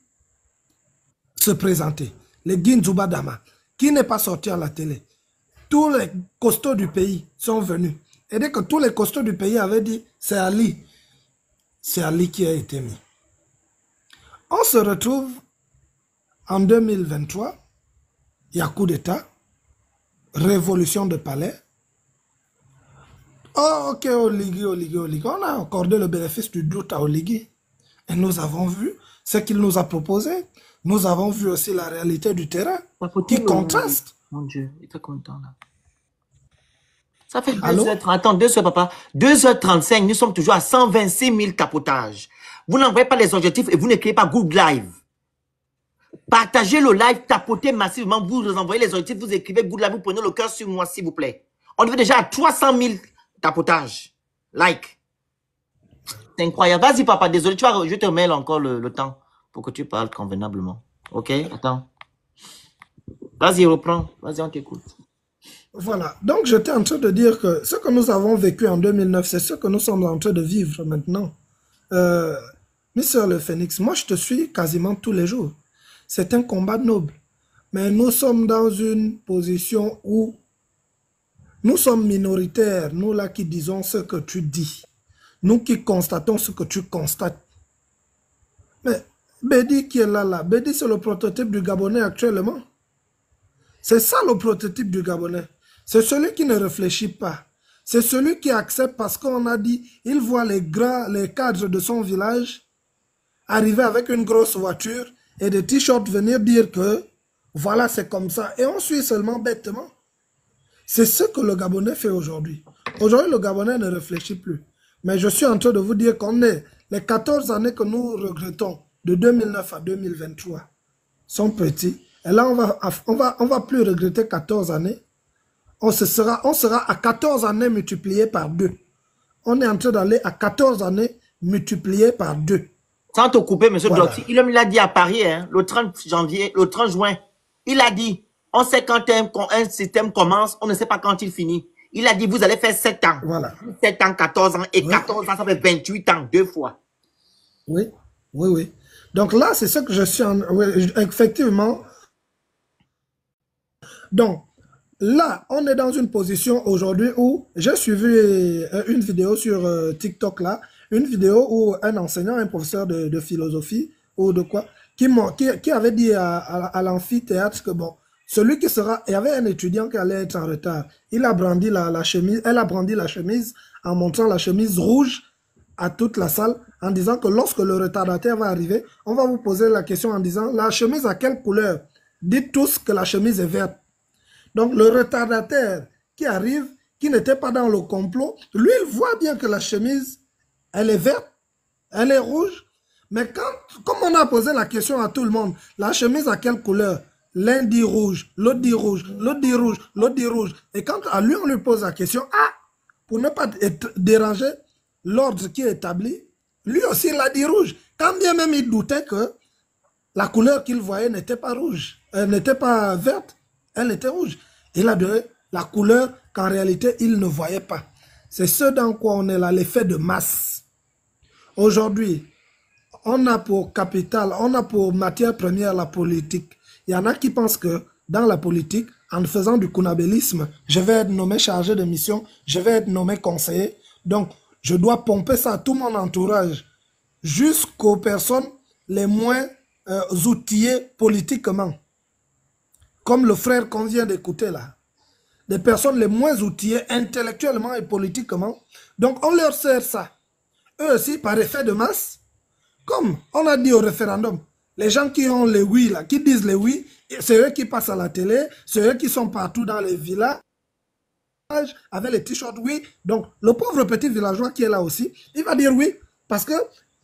se présenter. Les Ginzuba Dama, qui n'est pas sorti à la télé. Tous les costauds du pays sont venus. Et dès que tous les costauds du pays avaient dit, c'est Ali qui a été mis. On se retrouve en 2023, il y a coup d'État, révolution de palais. Oh, ok, Oligui. On a accordé le bénéfice du doute à Oligui. Et nous avons vu ce qu'il nous a proposé. Nous avons vu aussi la réalité du terrain qui contraste. Mon Dieu, il est content là. Ça fait 2h30. Attends, 2h, papa. 2h35, nous sommes toujours à 126 000 tapotages. Vous n'envoyez pas les objectifs et vous ne créez pas Good Live. Partagez le live, tapotez massivement, vous envoyez les objectifs, vous écrivez Good Live, vous prenez le cœur sur moi, s'il vous plaît. On est déjà à 300 000 tapotages. Like. C'est incroyable. Vas-y, papa, désolé, je te remets encore le temps pour que tu parles convenablement. Ok, attends. Vas-y, reprends. Vas-y, on t'écoute. Voilà. Donc, j'étais en train de dire que ce que nous avons vécu en 2009, c'est ce que nous sommes en train de vivre maintenant. Monsieur Le Phénix, moi, je te suis quasiment tous les jours. C'est un combat noble. Mais nous sommes dans une position où nous sommes minoritaires. Nous, là, qui disons ce que tu dis. Nous qui constatons ce que tu constates. Mais Bédi qui est là. Bédi, c'est le prototype du Gabonais actuellement. C'est ça le prototype du Gabonais. C'est celui qui ne réfléchit pas. C'est celui qui accepte parce qu'on a dit, il voit les cadres de son village arriver avec une grosse voiture et des t-shirts venir dire que voilà, c'est comme ça. Et on suit seulement bêtement. C'est ce que le Gabonais fait aujourd'hui. Aujourd'hui, le Gabonais ne réfléchit plus. Mais je suis en train de vous dire qu'on est les 14 années que nous regrettons, de 2009 à 2023, sont petits. Et là, on va plus regretter 14 années. On sera à 14 années multipliées par 2. On est en train d'aller à 14 années multipliées par 2. Sans te couper, monsieur Doxy, il l'a dit à Paris, hein, le 30 juin. Il a dit, on sait quand un système commence, on ne sait pas quand il finit. Il a dit, vous allez faire 7 ans. Voilà. 7 ans, 14 ans, et 14 ans, ça fait 28 ans, 2 fois. Oui. Donc là, c'est ce que je suis en... Oui, effectivement. Donc, là, on est dans une position aujourd'hui où j'ai suivi une vidéo sur TikTok là, une vidéo où un enseignant, un professeur de philosophie ou de quoi, qui avait dit à l'amphithéâtre que bon, celui qui sera, il y avait un étudiant qui allait être en retard, il a brandi la chemise, elle a brandi la chemise en montrant la chemise rouge à toute la salle en disant que lorsque le retardataire va arriver, on va vous poser la question en disant la chemise à quelle couleur? Dites tous que la chemise est verte. Donc le retardataire qui arrive, qui n'était pas dans le complot, lui il voit bien que la chemise, elle est verte, elle est rouge, mais comme on a posé la question à tout le monde, la chemise à quelle couleur? L'un dit rouge, l'autre dit rouge, l'autre dit rouge, l'autre dit rouge. Et quand à lui on lui pose la question, pour ne pas déranger l'ordre qui est établi, lui aussi il a dit rouge. Quand bien même il doutait que la couleur qu'il voyait n'était pas rouge, elle n'était pas verte, elle était rouge. Il a donné la couleur qu'en réalité il ne voyait pas. C'est ce dans quoi on est là, l'effet de masse. Aujourd'hui, on a pour capital, on a pour matière première la politique. Il y en a qui pensent que dans la politique, en faisant du kunabélisme, je vais être nommé chargé de mission, je vais être nommé conseiller. Donc, je dois pomper ça à tout mon entourage, jusqu'aux personnes les moins outillées politiquement. Comme le frère qu'on vient d'écouter là. Des personnes les moins outillées intellectuellement et politiquement. Donc, on leur sert ça. Eux aussi, par effet de masse, comme on a dit au référendum, les gens qui ont les oui, là, qui disent les oui, c'est eux qui passent à la télé, c'est eux qui sont partout dans les villages, avec les t-shirts oui. Donc, le pauvre petit villageois qui est là aussi, il va dire oui, parce que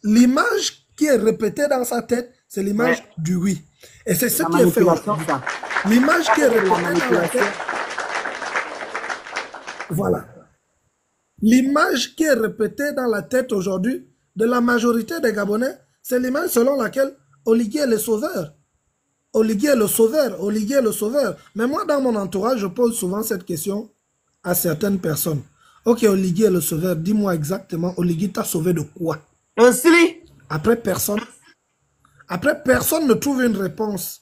l'image qui est répétée dans sa tête, c'est l'image du oui. Et c'est ce qui est fait aujourd'hui. L'image qui est répétée dans la tête, voilà. L'image qui est répétée dans la tête aujourd'hui de la majorité des Gabonais, c'est l'image selon laquelle Oligui est le sauveur. Oligui est le sauveur, Oligui est le sauveur. Mais moi, dans mon entourage, je pose souvent cette question à certaines personnes. Ok, Oligui est le sauveur, dis-moi exactement, Oligui t'a sauvé de quoi? Après, personne ne trouve une réponse.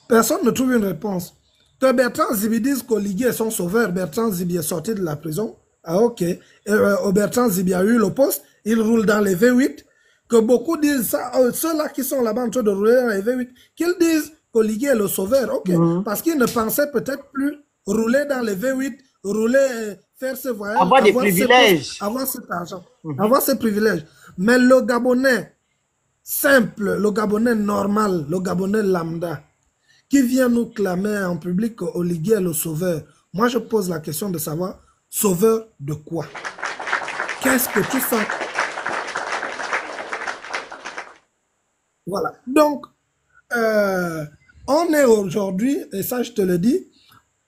Personne ne trouve une réponse. Que Bertrand Zibi dise qu'Oligui est son sauveur, Bertrand Zibi est sorti de la prison. Ah ok, Bertrand Zibi a eu le poste, il roule dans les V8. Que beaucoup disent ça, ceux-là qui sont là-bas en train de rouler dans les V8, qu'ils disent qu'Oligui est le sauveur. Ok, parce qu'ils ne pensaient peut-être plus rouler dans les V8, rouler, faire ce voyage, avoir des privilèges, avoir cet argent, avoir ces privilèges. Mais le Gabonais simple, le Gabonais normal, le Gabonais lambda, qui vient nous clamer en public qu'Oligui est le sauveur, moi je pose la question de savoir, sauveur de quoi? Qu'est-ce que tu sens? Voilà. Donc, on est aujourd'hui, et ça je te le dis,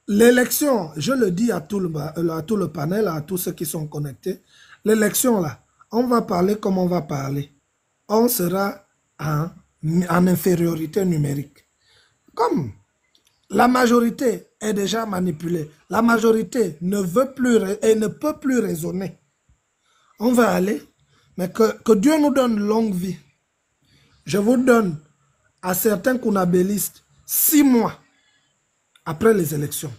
l'élection, je le dis à tout le panel, à tous ceux qui sont connectés, l'élection là, on va parler comme on va parler. On sera en infériorité numérique. Comme la majorité est déjà manipulée, la majorité ne veut plus et ne peut plus raisonner. On va aller, mais que Dieu nous donne longue vie. Je vous donne à certains kunabélistes 6 mois après les élections.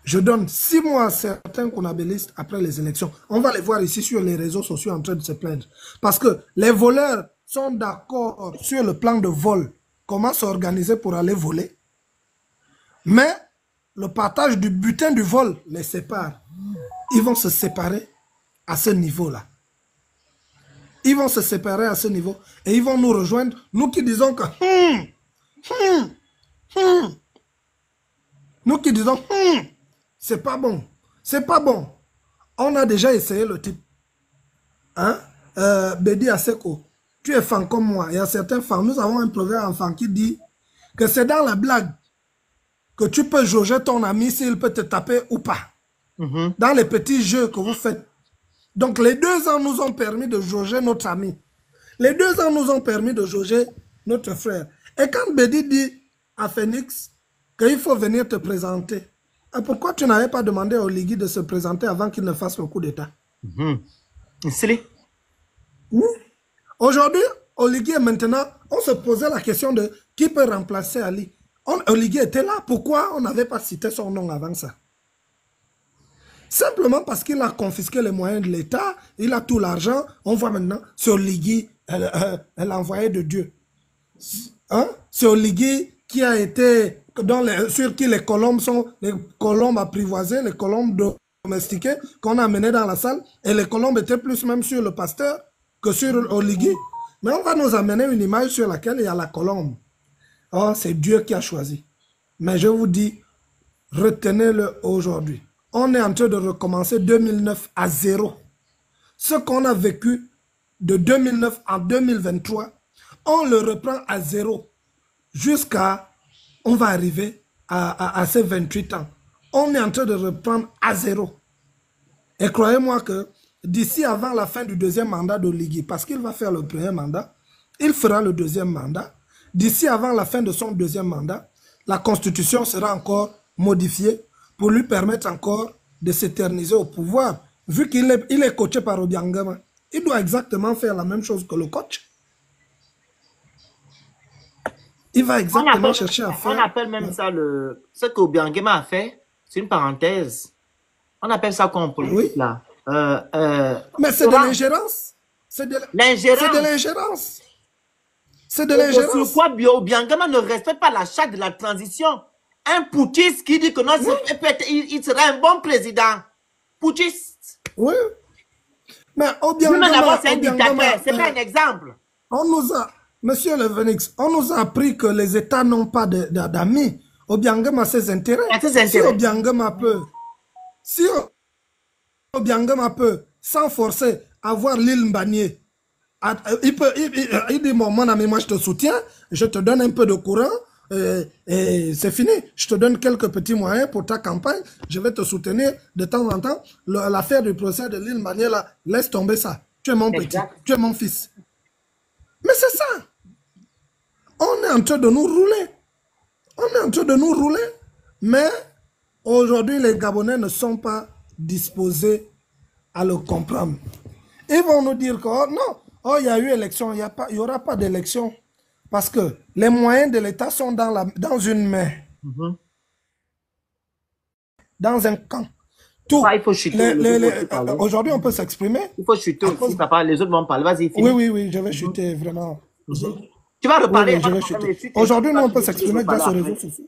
Je donne 6 mois à certains kunabélistes après les élections. On va les voir ici sur les réseaux sociaux en train de se plaindre. Parce que les voleurs sont d'accord sur le plan de vol. Comment s'organiser pour aller voler. Mais le partage du butin du vol les sépare. Ils vont se séparer à ce niveau-là. Ils vont se séparer à ce niveau et ils vont nous rejoindre, nous qui disons que nous qui disons c'est pas bon, c'est pas bon. On a déjà essayé le type. Hein? Bédi Aseko, tu es fan comme moi. Il y a certains fans. Nous avons un proverbe en fan qui dit que c'est dans la blague que tu peux jauger ton ami s'il peut te taper ou pas. Dans les petits jeux que vous faites. Donc les 2 ans nous ont permis de jauger notre ami. Les 2 ans nous ont permis de jauger notre frère. Et quand Bédi dit à Phoenix qu'il faut venir te présenter, pourquoi tu n'avais pas demandé à Oligui de se présenter avant qu'il ne fasse le coup d'État? Aujourd'hui, Oligui, maintenant, on se posait la question de qui peut remplacer Ali. Oligui était là. Pourquoi on n'avait pas cité son nom avant ça? Simplement parce qu'il a confisqué les moyens de l'État, il a tout l'argent. On voit maintenant, c'est Oligui, l'envoyé de Dieu. Hein? C'est Oligui qui a été, sur qui les colombes apprivoisées, les colombes domestiquées qu'on a amenées dans la salle. Et les colombes étaient plus même sur le pasteur que sur Oligui. Mais on va nous amener une image sur laquelle il y a la colombe. Oh, c'est Dieu qui a choisi. Mais je vous dis, retenez-le aujourd'hui. On est en train de recommencer 2009 à zéro. Ce qu'on a vécu de 2009 en 2023, on le reprend à zéro. Jusqu'à, on va arriver à ces 28 ans. On est en train de reprendre à zéro. Et croyez-moi que d'ici avant la fin du deuxième mandat d'Oligui, parce qu'il va faire le premier mandat, il fera le deuxième mandat. D'ici avant la fin de son deuxième mandat, la Constitution sera encore modifiée pour lui permettre encore de s'éterniser au pouvoir. Vu qu'il est coaché par Obiangama, il doit exactement faire la même chose que le coach. Il va exactement chercher à faire... On appelle même ça ce que Obiangama a fait, c'est une parenthèse. On appelle ça comme politique, là. Mais c'est de l'ingérence. C'est de l'ingérence. C'est de l'ingérence. Sur quoi Obiangama ne respecte pas la charte de la transition. Un putschiste qui dit que non, il sera un bon président. Putschiste. Oui. Mais Obiangama, c'est un dictateur. C'est pas un exemple. On nous a, Monsieur le Phénix, on nous a appris que les États n'ont pas d'amis. Obiangama a ses intérêts. Si Obiangama peut, sans forcer, avoir l'île Mbanié, il dit, bon, mon ami, moi je te soutiens, je te donne un peu de courant, et c'est fini. Je te donne quelques petits moyens pour ta campagne, je vais te soutenir de temps en temps. L'affaire du procès de l'île Mbanié, là, laisse tomber ça. Tu es mon petit, tu es mon fils. Mais c'est ça. On est en train de nous rouler. On est en train de nous rouler. Mais aujourd'hui, les Gabonais ne sont pas disposés à le comprendre. Ils vont nous dire que oh, non, oh, il y a eu élection, il n'y aura pas d'élection. Parce que les moyens de l'État sont dans une main. Dans un camp. Tout. Il faut chuter. Aujourd'hui, on peut s'exprimer. Il faut chuter aussi, papa. Les autres vont parler. Vas-y, finis. Oui, je vais chuter vraiment. Tu vas reparler. Aujourd'hui, nous, on peut s'exprimer grâce aux réseaux sociaux.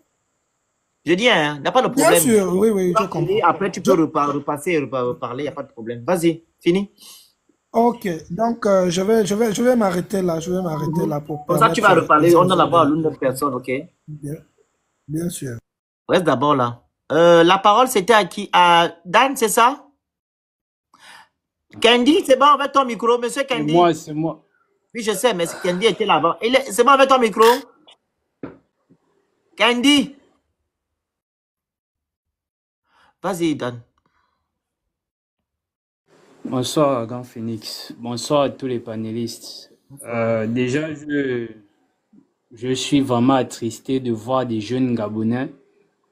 Je dis, il n'y a pas de problème. Bien sûr, oui, je comprends. Après, tu peux repasser et reparler, il n'y a pas de problème. Vas-y, fini. Ok, donc je vais m'arrêter là. Pour comme ça, tu vas reparler. On a d'abord l'une autre personne, ok? Bien sûr. Reste d'abord là. La parole, c'était à qui? À Dan, c'est ça? Candy, c'est bon avec ton micro, monsieur Candy? C'est moi. Oui, je sais, mais Candy était là-bas. C'est bon avec ton micro? Candy? Vas-y, Dan. Bonsoir, Grand Phénix. Bonsoir à tous les panélistes. Déjà, je suis vraiment attristé de voir des jeunes Gabonais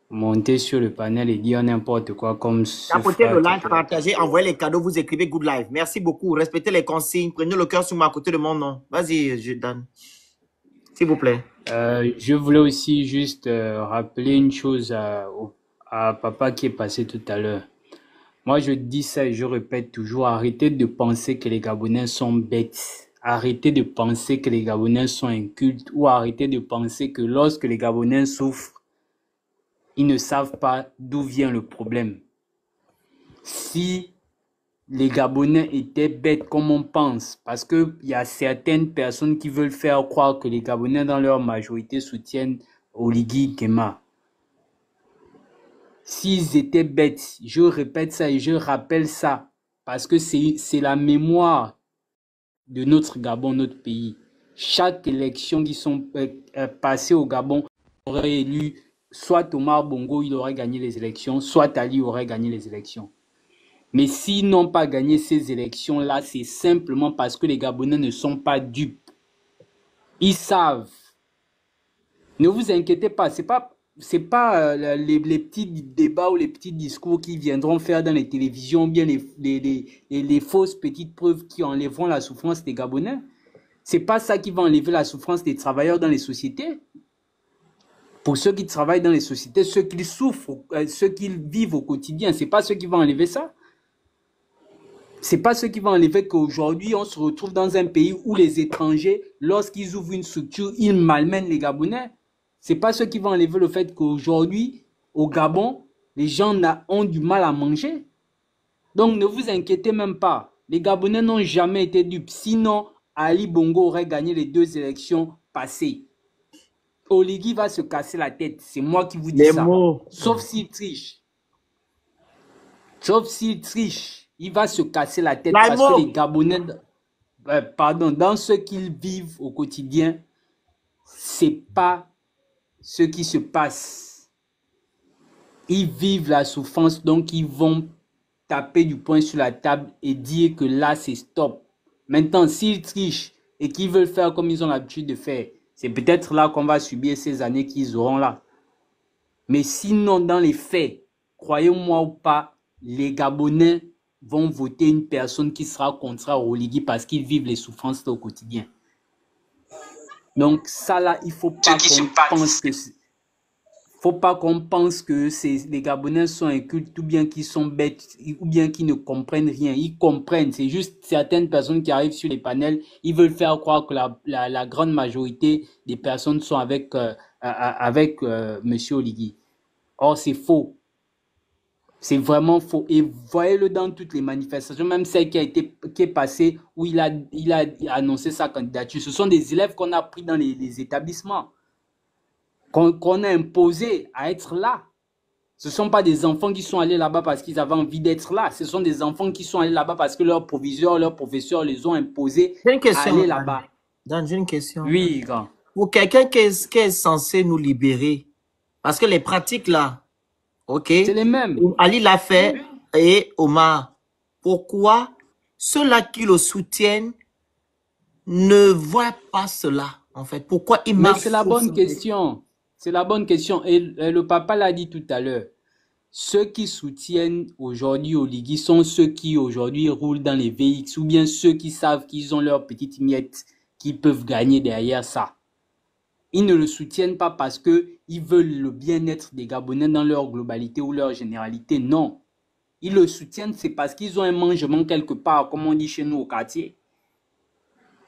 monter sur le panel et dire n'importe quoi comme ce Tapotez le like, partagez, envoyez les cadeaux, vous écrivez good live. Merci beaucoup. Respectez les consignes. Prenez le cœur sur moi à côté de mon nom. Vas-y, Dan. S'il vous plaît. Je voulais aussi juste rappeler une chose à papa qui est passé tout à l'heure. Moi, je dis ça et je répète toujours, arrêtez de penser que les Gabonais sont bêtes. Arrêtez de penser que les Gabonais sont incultes ou arrêtez de penser que lorsque les Gabonais souffrent, ils ne savent pas d'où vient le problème. Si les Gabonais étaient bêtes comme on pense, parce qu'il y a certaines personnes qui veulent faire croire que les Gabonais dans leur majorité soutiennent Oligui Nguema. S'ils étaient bêtes, je répète ça et je rappelle ça, parce que c'est la mémoire de notre Gabon, notre pays. Chaque élection qui sont passées au Gabon aurait élu soit Omar Bongo, il aurait gagné les élections, soit Ali aurait gagné les élections. Mais s'ils n'ont pas gagné ces élections-là, c'est simplement parce que les Gabonais ne sont pas dupes. Ils savent. Ne vous inquiétez pas, c'est pas les petits débats ou les petits discours qui viendront faire dans les télévisions, bien les fausses petites preuves qui enlèveront la souffrance des Gabonais. C'est pas ça qui va enlever la souffrance des travailleurs dans les sociétés. Pour ceux qui travaillent dans les sociétés, ceux qui souffrent, ceux qui vivent au quotidien, c'est pas ceux qui vont enlever ça. C'est pas ceux qui vont enlever qu'aujourd'hui, on se retrouve dans un pays où les étrangers, lorsqu'ils ouvrent une structure, ils malmènent les Gabonais. C'est pas ceux qui vont enlever le fait qu'aujourd'hui, au Gabon, les gens ont du mal à manger. Donc, ne vous inquiétez même pas. Les Gabonais n'ont jamais été dupes. Sinon, Ali Bongo aurait gagné les 2 élections passées. Oligui va se casser la tête. C'est moi qui vous dis ça. Sauf s'il triche. Sauf s'il triche. Il va se casser la tête parce que les Gabonais, dans ce qu'ils vivent au quotidien, c'est pas ce qui se passe. Ils vivent la souffrance, donc ils vont taper du poing sur la table et dire que là, c'est stop. Maintenant, s'ils trichent et qu'ils veulent faire comme ils ont l'habitude de faire, c'est peut-être là qu'on va subir ces années qu'ils auront là. Mais sinon, dans les faits, croyez-moi ou pas, les Gabonais vont voter une personne qui sera contraire au Oligui parce qu'ils vivent les souffrances au quotidien. Donc ça là, il faut pas qu'on pense que les Gabonais sont incultes ou bien qu'ils sont bêtes ou bien qu'ils ne comprennent rien. Ils comprennent. C'est juste certaines personnes qui arrivent sur les panels, ils veulent faire croire que la grande majorité des personnes sont avec Monsieur Oligui. Or c'est faux. C'est vraiment faux. Et voyez-le dans toutes les manifestations, même celle qui est passée où il a annoncé sa candidature. Ce sont des élèves qu'on a pris dans les établissements, qu'on a imposé à être là. Ce ne sont pas des enfants qui sont allés là-bas parce qu'ils avaient envie d'être là. Ce sont des enfants qui sont allés là-bas parce que leurs proviseurs, leurs professeurs les ont imposés à aller là-bas. J'ai une question. Oui, grand. Pour quelqu'un qui est censé nous libérer, parce que les pratiques là, ok. C'est les mêmes. Ali l'a fait et Omar. Pourquoi ceux-là qui le soutiennent ne voient pas cela, en fait? Pourquoi ils marchent? Mais c'est la bonne question. C'est la bonne question. Et le papa l'a dit tout à l'heure. Ceux qui soutiennent aujourd'hui Oligui sont ceux qui aujourd'hui roulent dans les VX ou bien ceux qui savent qu'ils ont leurs petites miettes qui peuvent gagner derrière ça. Ils ne le soutiennent pas parce qu'ils veulent le bien-être des Gabonais dans leur globalité ou leur généralité. Non. Ils le soutiennent, c'est parce qu'ils ont un mangement quelque part, comme on dit chez nous au quartier.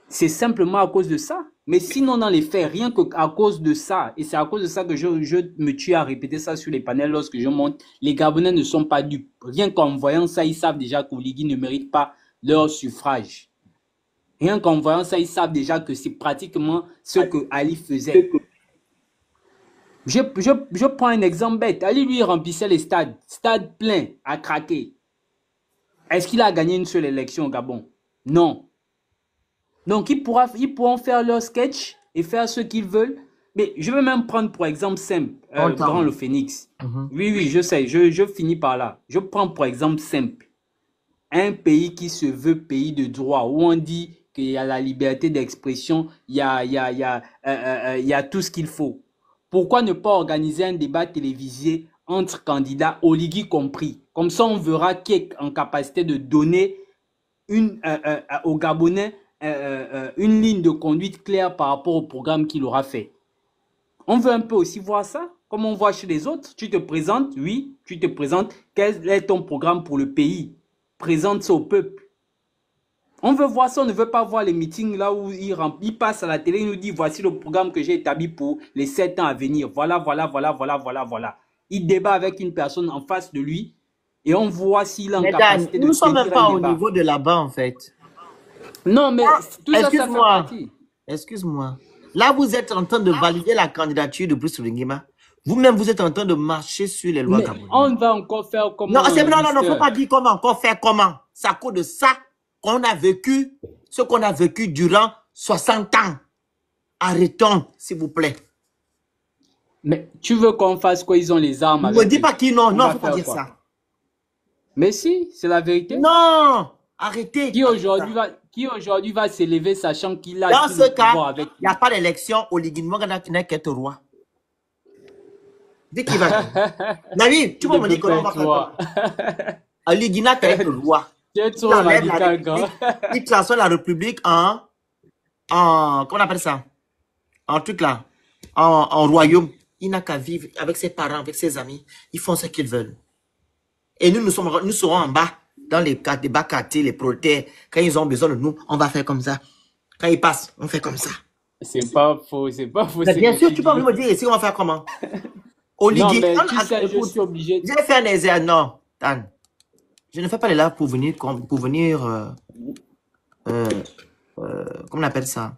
C'est simplement à cause de ça. Mais sinon, dans les faits, rien qu'à cause de ça, et c'est à cause de ça que je me tue à répéter ça sur les panels lorsque je monte, les Gabonais ne sont pas dupes. Rien qu'en voyant ça, ils savent déjà qu'Oligui ne mérite pas leur suffrage. Rien qu'en voyant ça, ils savent déjà que c'est pratiquement ce que Ali faisait. Je prends un exemple bête. Ali, lui, remplissait les stades. Stade plein, à craquer. Est-ce qu'il a gagné une seule élection au Gabon? Non. Donc, ils pourront faire leur sketch et faire ce qu'ils veulent. Mais je vais même prendre pour exemple simple, Grand le Phénix. Oui, je sais, je finis par là. Je prends pour exemple simple. Un pays qui se veut pays de droit, où on dit qu'il y a la liberté d'expression, il y a tout ce qu'il faut. Pourquoi ne pas organiser un débat télévisé entre candidats, Oligui compris? Comme ça, on verra qui est en capacité de donner aux Gabonais une ligne de conduite claire par rapport au programme qu'il aura fait. On veut un peu aussi voir ça, comme on voit chez les autres. Tu te présentes, oui, tu te présentes. Quel est ton programme pour le pays? Présente ça au peuple. On veut voir ça, on ne veut pas voir les meetings là où il passe à la télé, il nous dit voici le programme que j'ai établi pour les 7 ans à venir. Voilà. Il débat avec une personne en face de lui et on voit s'il est en capacité de... Nous ne sommes même pas au niveau de là-bas en fait. Non, mais tout ça, ça fait partie. Excuse-moi. Là, vous êtes en train de valider la candidature de Brice Oligui. Vous-même, vous êtes en train de marcher sur les lois gabonaises. On va encore faire comment? Non, il ne faut pas dire comment, encore faire comment. C'est à cause de ça qu'on a vécu, ce qu'on a vécu durant 60 ans. Arrêtons, s'il vous plaît. Mais tu veux qu'on fasse quoi? Ils ont les armes. Ne me dis pas qui non. Non, il ne faut pas dire ça. Mais si, c'est la vérité. Non, arrêtez. Qui aujourd'hui va s'élever sachant qu'il a dans tout ce le cas, pouvoir avec lui. Il n'y a pas d'élection. Oligui n'est qu'être roi. Dis qui va. Naïf, tu vas me dire comment on va faire. Oligui n'a qu'à être roi. Il transforme la République comment on appelle ça? En truc là. En royaume. il n'a qu'à vivre avec ses parents, avec ses amis. Ils font ce qu'ils veulent. Et nous serons en bas, dans les bas quartiers, les prolétaires. Quand ils ont besoin de nous, on va faire comme ça. Quand ils passent, on fait comme ça. C'est pas faux, c'est pas faux. Mais bien sûr, tu peux me dire ici, on va faire comment? Oligui, non, mais tu sais, je suis obligé. J'ai fait un exercice. Non, Tan. Je ne fais pas les lives pour venir, comment on appelle ça?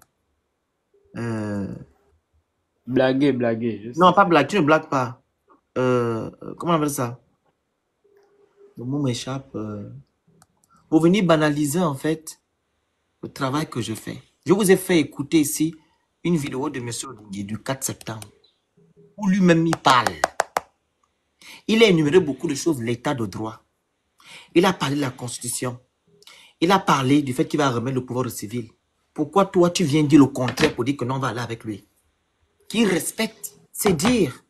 Blaguer. Non, pas blague, tu ne blagues pas. Comment on appelle ça? Le mot m'échappe. Pour venir banaliser, en fait, le travail que je fais. Je vous ai fait écouter ici une vidéo de M. Oligui du 4 septembre, où lui-même il parle. Il a énuméré beaucoup de choses, l'état de droit. Il a parlé de la Constitution. Il a parlé du fait qu'il va remettre le pouvoir au civil. Pourquoi toi, tu viens dire le contraire pour dire que non, on va aller avec lui? Qui respecte, c'est dire.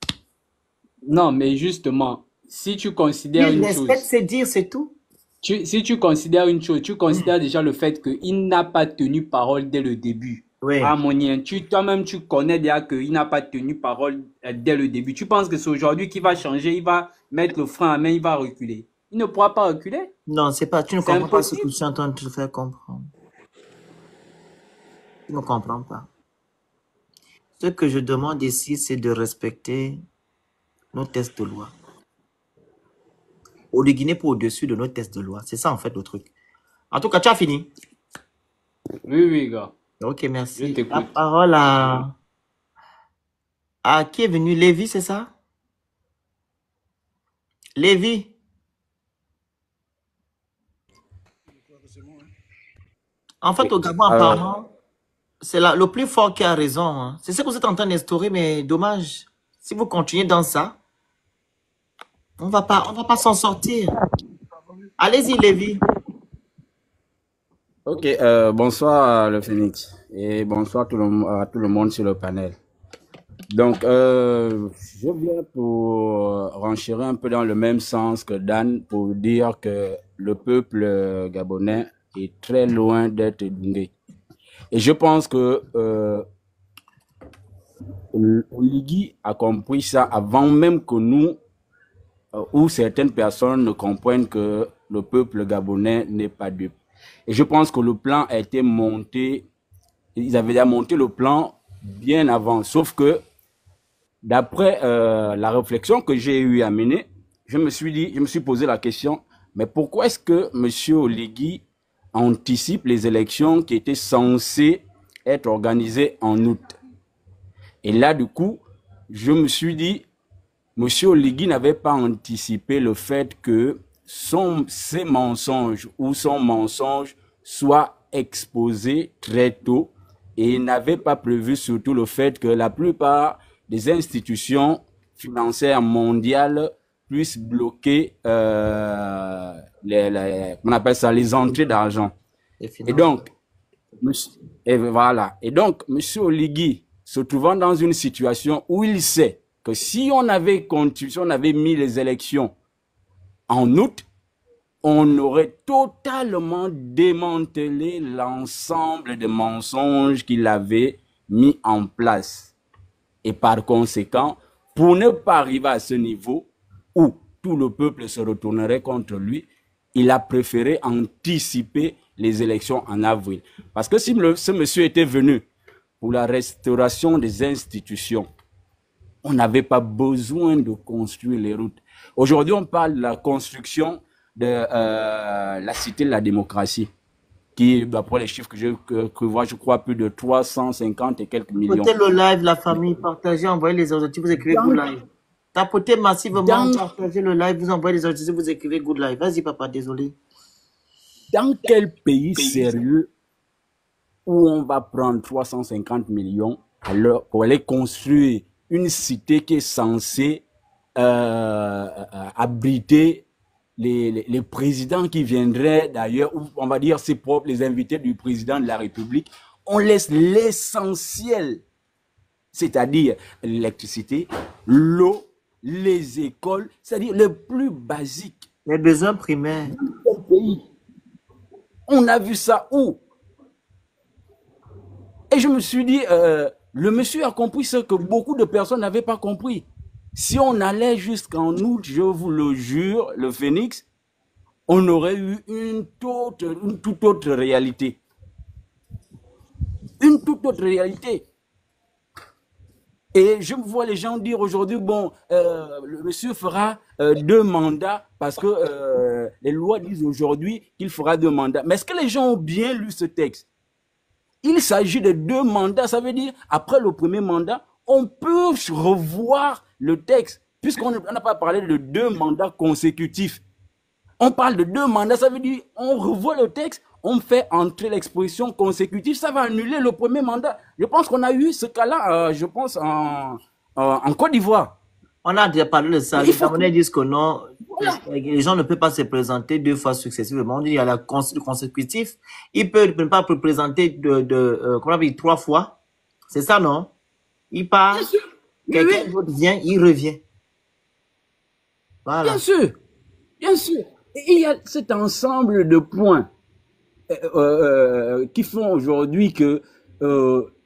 Non, mais justement, si tu considères Il une respecte, chose, c'est dire, c'est tout. si tu considères une chose, tu considères déjà le fait qu'il n'a pas tenu parole dès le début. Oui. Harmonien, toi-même, tu connais déjà qu'il n'a pas tenu parole dès le début. Tu penses que c'est aujourd'hui qu'il va changer, il va mettre le frein à main, il va reculer. Il ne pourra pas reculer. Non, c'est pas, tu ne C'est comprends pas ce que impossible. je suis en train de te faire comprendre. Tu ne comprends pas. Ce que je demande ici, c'est de respecter nos tests de loi. Oligui n'est pas au-dessus de nos tests de loi. C'est ça, en fait, le truc. En tout cas, tu as fini. Oui, gars. Ok, Je merci. La t'écoute. parole à qui est venu? Lévi, c'est ça? Lévi. En fait, au Gabon, apparemment, c'est le plus fort qui a raison. Hein. C'est ce que vous êtes en train d'instaurer, mais dommage. Si vous continuez dans ça, on va pas s'en sortir. Allez-y, Lévi. Ok, bonsoir le Phoenix et bonsoir à tout le monde sur le panel. Donc, je viens pour renchérir un peu dans le même sens que Dan pour dire que le peuple gabonais est très loin d'être éduqué. Et je pense que Oligui a compris ça avant même que nous, ou certaines personnes ne comprennent que le peuple gabonais n'est pas dupe. Et je pense que le plan a été monté, ils avaient déjà monté le plan bien avant. Sauf que, d'après la réflexion que j'ai eu à mener, je me suis posé la question, mais pourquoi est-ce que M. Oligui anticipe les élections qui étaient censées être organisées en août? Et là, du coup, je me suis dit, M. Oligui n'avait pas anticipé le fait que ses mensonges ou son mensonge soit exposé très tôt et n'avait pas prévu surtout le fait que la plupart des institutions financières mondiales puissent bloquer on appelle ça les entrées d'argent. Et donc, voilà. Et donc, M. Oligui, se trouvant dans une situation où il sait que si on avait mis les élections en août, on aurait totalement démantelé l'ensemble des mensonges qu'il avait mis en place. Et par conséquent, pour ne pas arriver à ce niveau où tout le peuple se retournerait contre lui, il a préféré anticiper les élections en avril. Parce que si ce monsieur était venu pour la restauration des institutions, on n'avait pas besoin de construire les routes. Aujourd'hui, on parle de la construction de la cité de la démocratie, qui, d'après les chiffres que je vois, je crois plus de 350 et quelques millions. Tapotez le live, la famille, partagez, envoyez les objectifs, vous écrivez good live. Tapotez massivement, partagez le live, vous envoyez les objectifs, vous écrivez good live. Vas-y, papa, désolé. Dans quel pays sérieux où on va prendre 350 millions pour aller construire une cité qui est censée abriter les présidents qui viendraient d'ailleurs, ou on va dire les invités du président de la République, on laisse l'essentiel, c'est-à-dire l'électricité, l'eau, les écoles, c'est-à-dire le plus basique. Les besoins primaires. Quel pays? On a vu ça où? Et je me suis dit, Le monsieur a compris ce que beaucoup de personnes n'avaient pas compris. Si on allait jusqu'en août, je vous le jure, le Phénix, on aurait eu une toute autre réalité. Une toute autre réalité. Et je vois les gens dire aujourd'hui, bon, le monsieur fera 2 mandats parce que les lois disent aujourd'hui qu'il fera 2 mandats. Mais est-ce que les gens ont bien lu ce texte? Il s'agit de 2 mandats, ça veut dire, après le premier mandat, on peut revoir le texte, puisqu'on n'a pas parlé de 2 mandats consécutifs. On parle de 2 mandats, ça veut dire, on revoit le texte, on fait entrer l'expression consécutive, ça va annuler le premier mandat. Je pense qu'on a eu ce cas-là, je pense, en Côte d'Ivoire. On a déjà parlé de ça. Les Camerounais disent que non, Voilà. les gens ne peuvent pas se présenter 2 fois successivement. On dit il y a le consécutif. Ils peuvent ne pas se présenter comment on appelle, 3 fois. C'est ça, non? Il part, Bien sûr. Oui, quelqu'un oui. d'autre vient, il revient. Voilà. Bien sûr. Bien sûr. Et il y a cet ensemble de points qui font aujourd'hui que,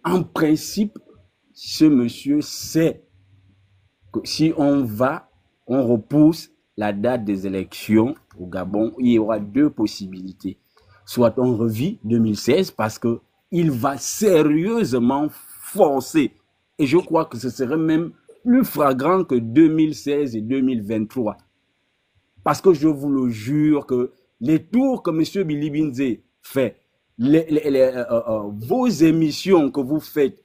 en principe, ce monsieur sait que si on repousse la date des élections au Gabon, il y aura 2 possibilités. Soit on revit 2016 parce que il va sérieusement forcer. Et je crois que ce serait même plus flagrant que 2016 et 2023. Parce que je vous le jure que les tours que M. Billy Binze fait, vos émissions que vous faites,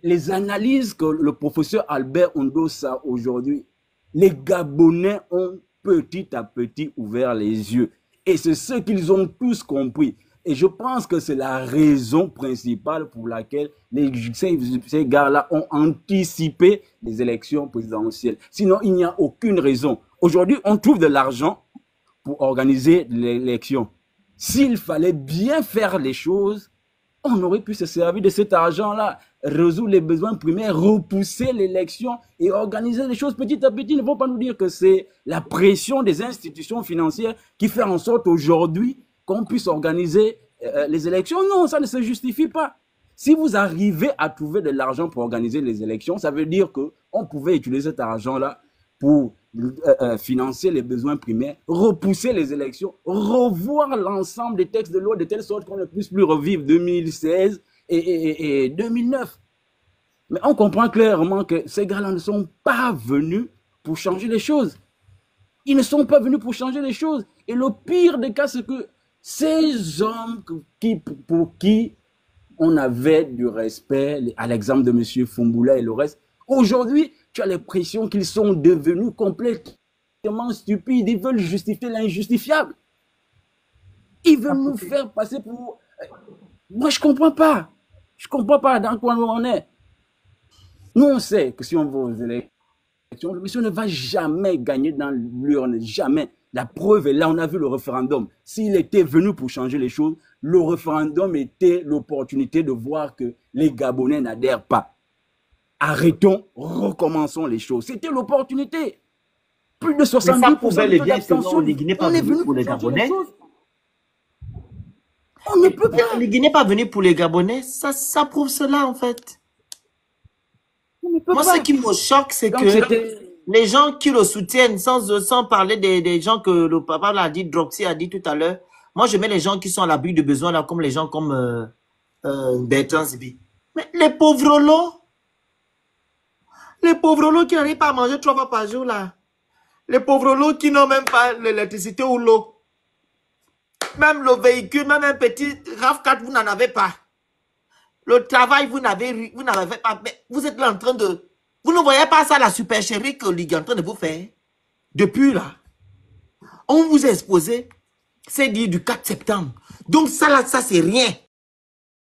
les analyses que le professeur Albert Ondosa aujourd'hui, les Gabonais ont petit à petit ouvert les yeux. Et c'est ce qu'ils ont tous compris. Et je pense que c'est la raison principale pour laquelle ces gars-là ont anticipé les élections présidentielles. Sinon, il n'y a aucune raison. Aujourd'hui, on trouve de l'argent pour organiser l'élection. S'il fallait bien faire les choses, on aurait pu se servir de cet argent-là, résoudre les besoins primaires, repousser l'élection et organiser les choses petit à petit. Il ne faut pas nous dire que c'est la pression des institutions financières qui fait en sorte aujourd'hui qu'on puisse organiser les élections. Non, ça ne se justifie pas. Si vous arrivez à trouver de l'argent pour organiser les élections, ça veut dire qu'on pouvait utiliser cet argent-là pour financer les besoins primaires, repousser les élections, revoir l'ensemble des textes de loi de telle sorte qu'on ne puisse plus revivre 2016 et 2009. Mais on comprend clairement que ces gars-là ne sont pas venus pour changer les choses. Ils ne sont pas venus pour changer les choses. Et le pire des cas, c'est que ces hommes pour qui on avait du respect, à l'exemple de M. Fumboula et le reste, aujourd'hui, tu as l'impression qu'ils sont devenus complètement stupides. Ils veulent justifier l'injustifiable. Ils veulent nous faire passer pour... Moi, je ne comprends pas. Je ne comprends pas dans quoi on est. Nous, on sait que si on va aux élections, le monsieur ne va jamais gagner dans l'urne. Jamais. La preuve est là, on a vu le référendum. S'il était venu pour changer les choses, le référendum était l'opportunité de voir que les Gabonais n'adhèrent pas. Arrêtons, recommençons les choses. C'était l'opportunité. Plus de 70% d'abstention. Les Guinéens pas venus pour les Gabonais. On ne peut pas. Les Guinéens pas venus pour les Gabonais. Ça prouve cela, en fait. Moi, ce qui me choque, c'est que les gens qui le soutiennent, sans parler des gens que le papa l'a dit, Droxy a dit tout à l'heure, moi, je mets les gens qui sont à l'abri de besoin, là, comme les gens comme Bertrand Zibi. Mais les pauvres lots, qui n'arrivent pas à manger 3 fois par jour, là. Les pauvres lots qui n'ont même pas l'électricité ou l'eau. Même le véhicule, même un petit RAV4, vous n'en avez pas. Le travail, vous n'avez pas. Mais vous êtes là en train de... Vous ne voyez pas ça, la supercherie que Ligue est en train de vous faire. Depuis là. On vous a exposé, c'est dit du 4 septembre. Donc ça là, ça c'est rien.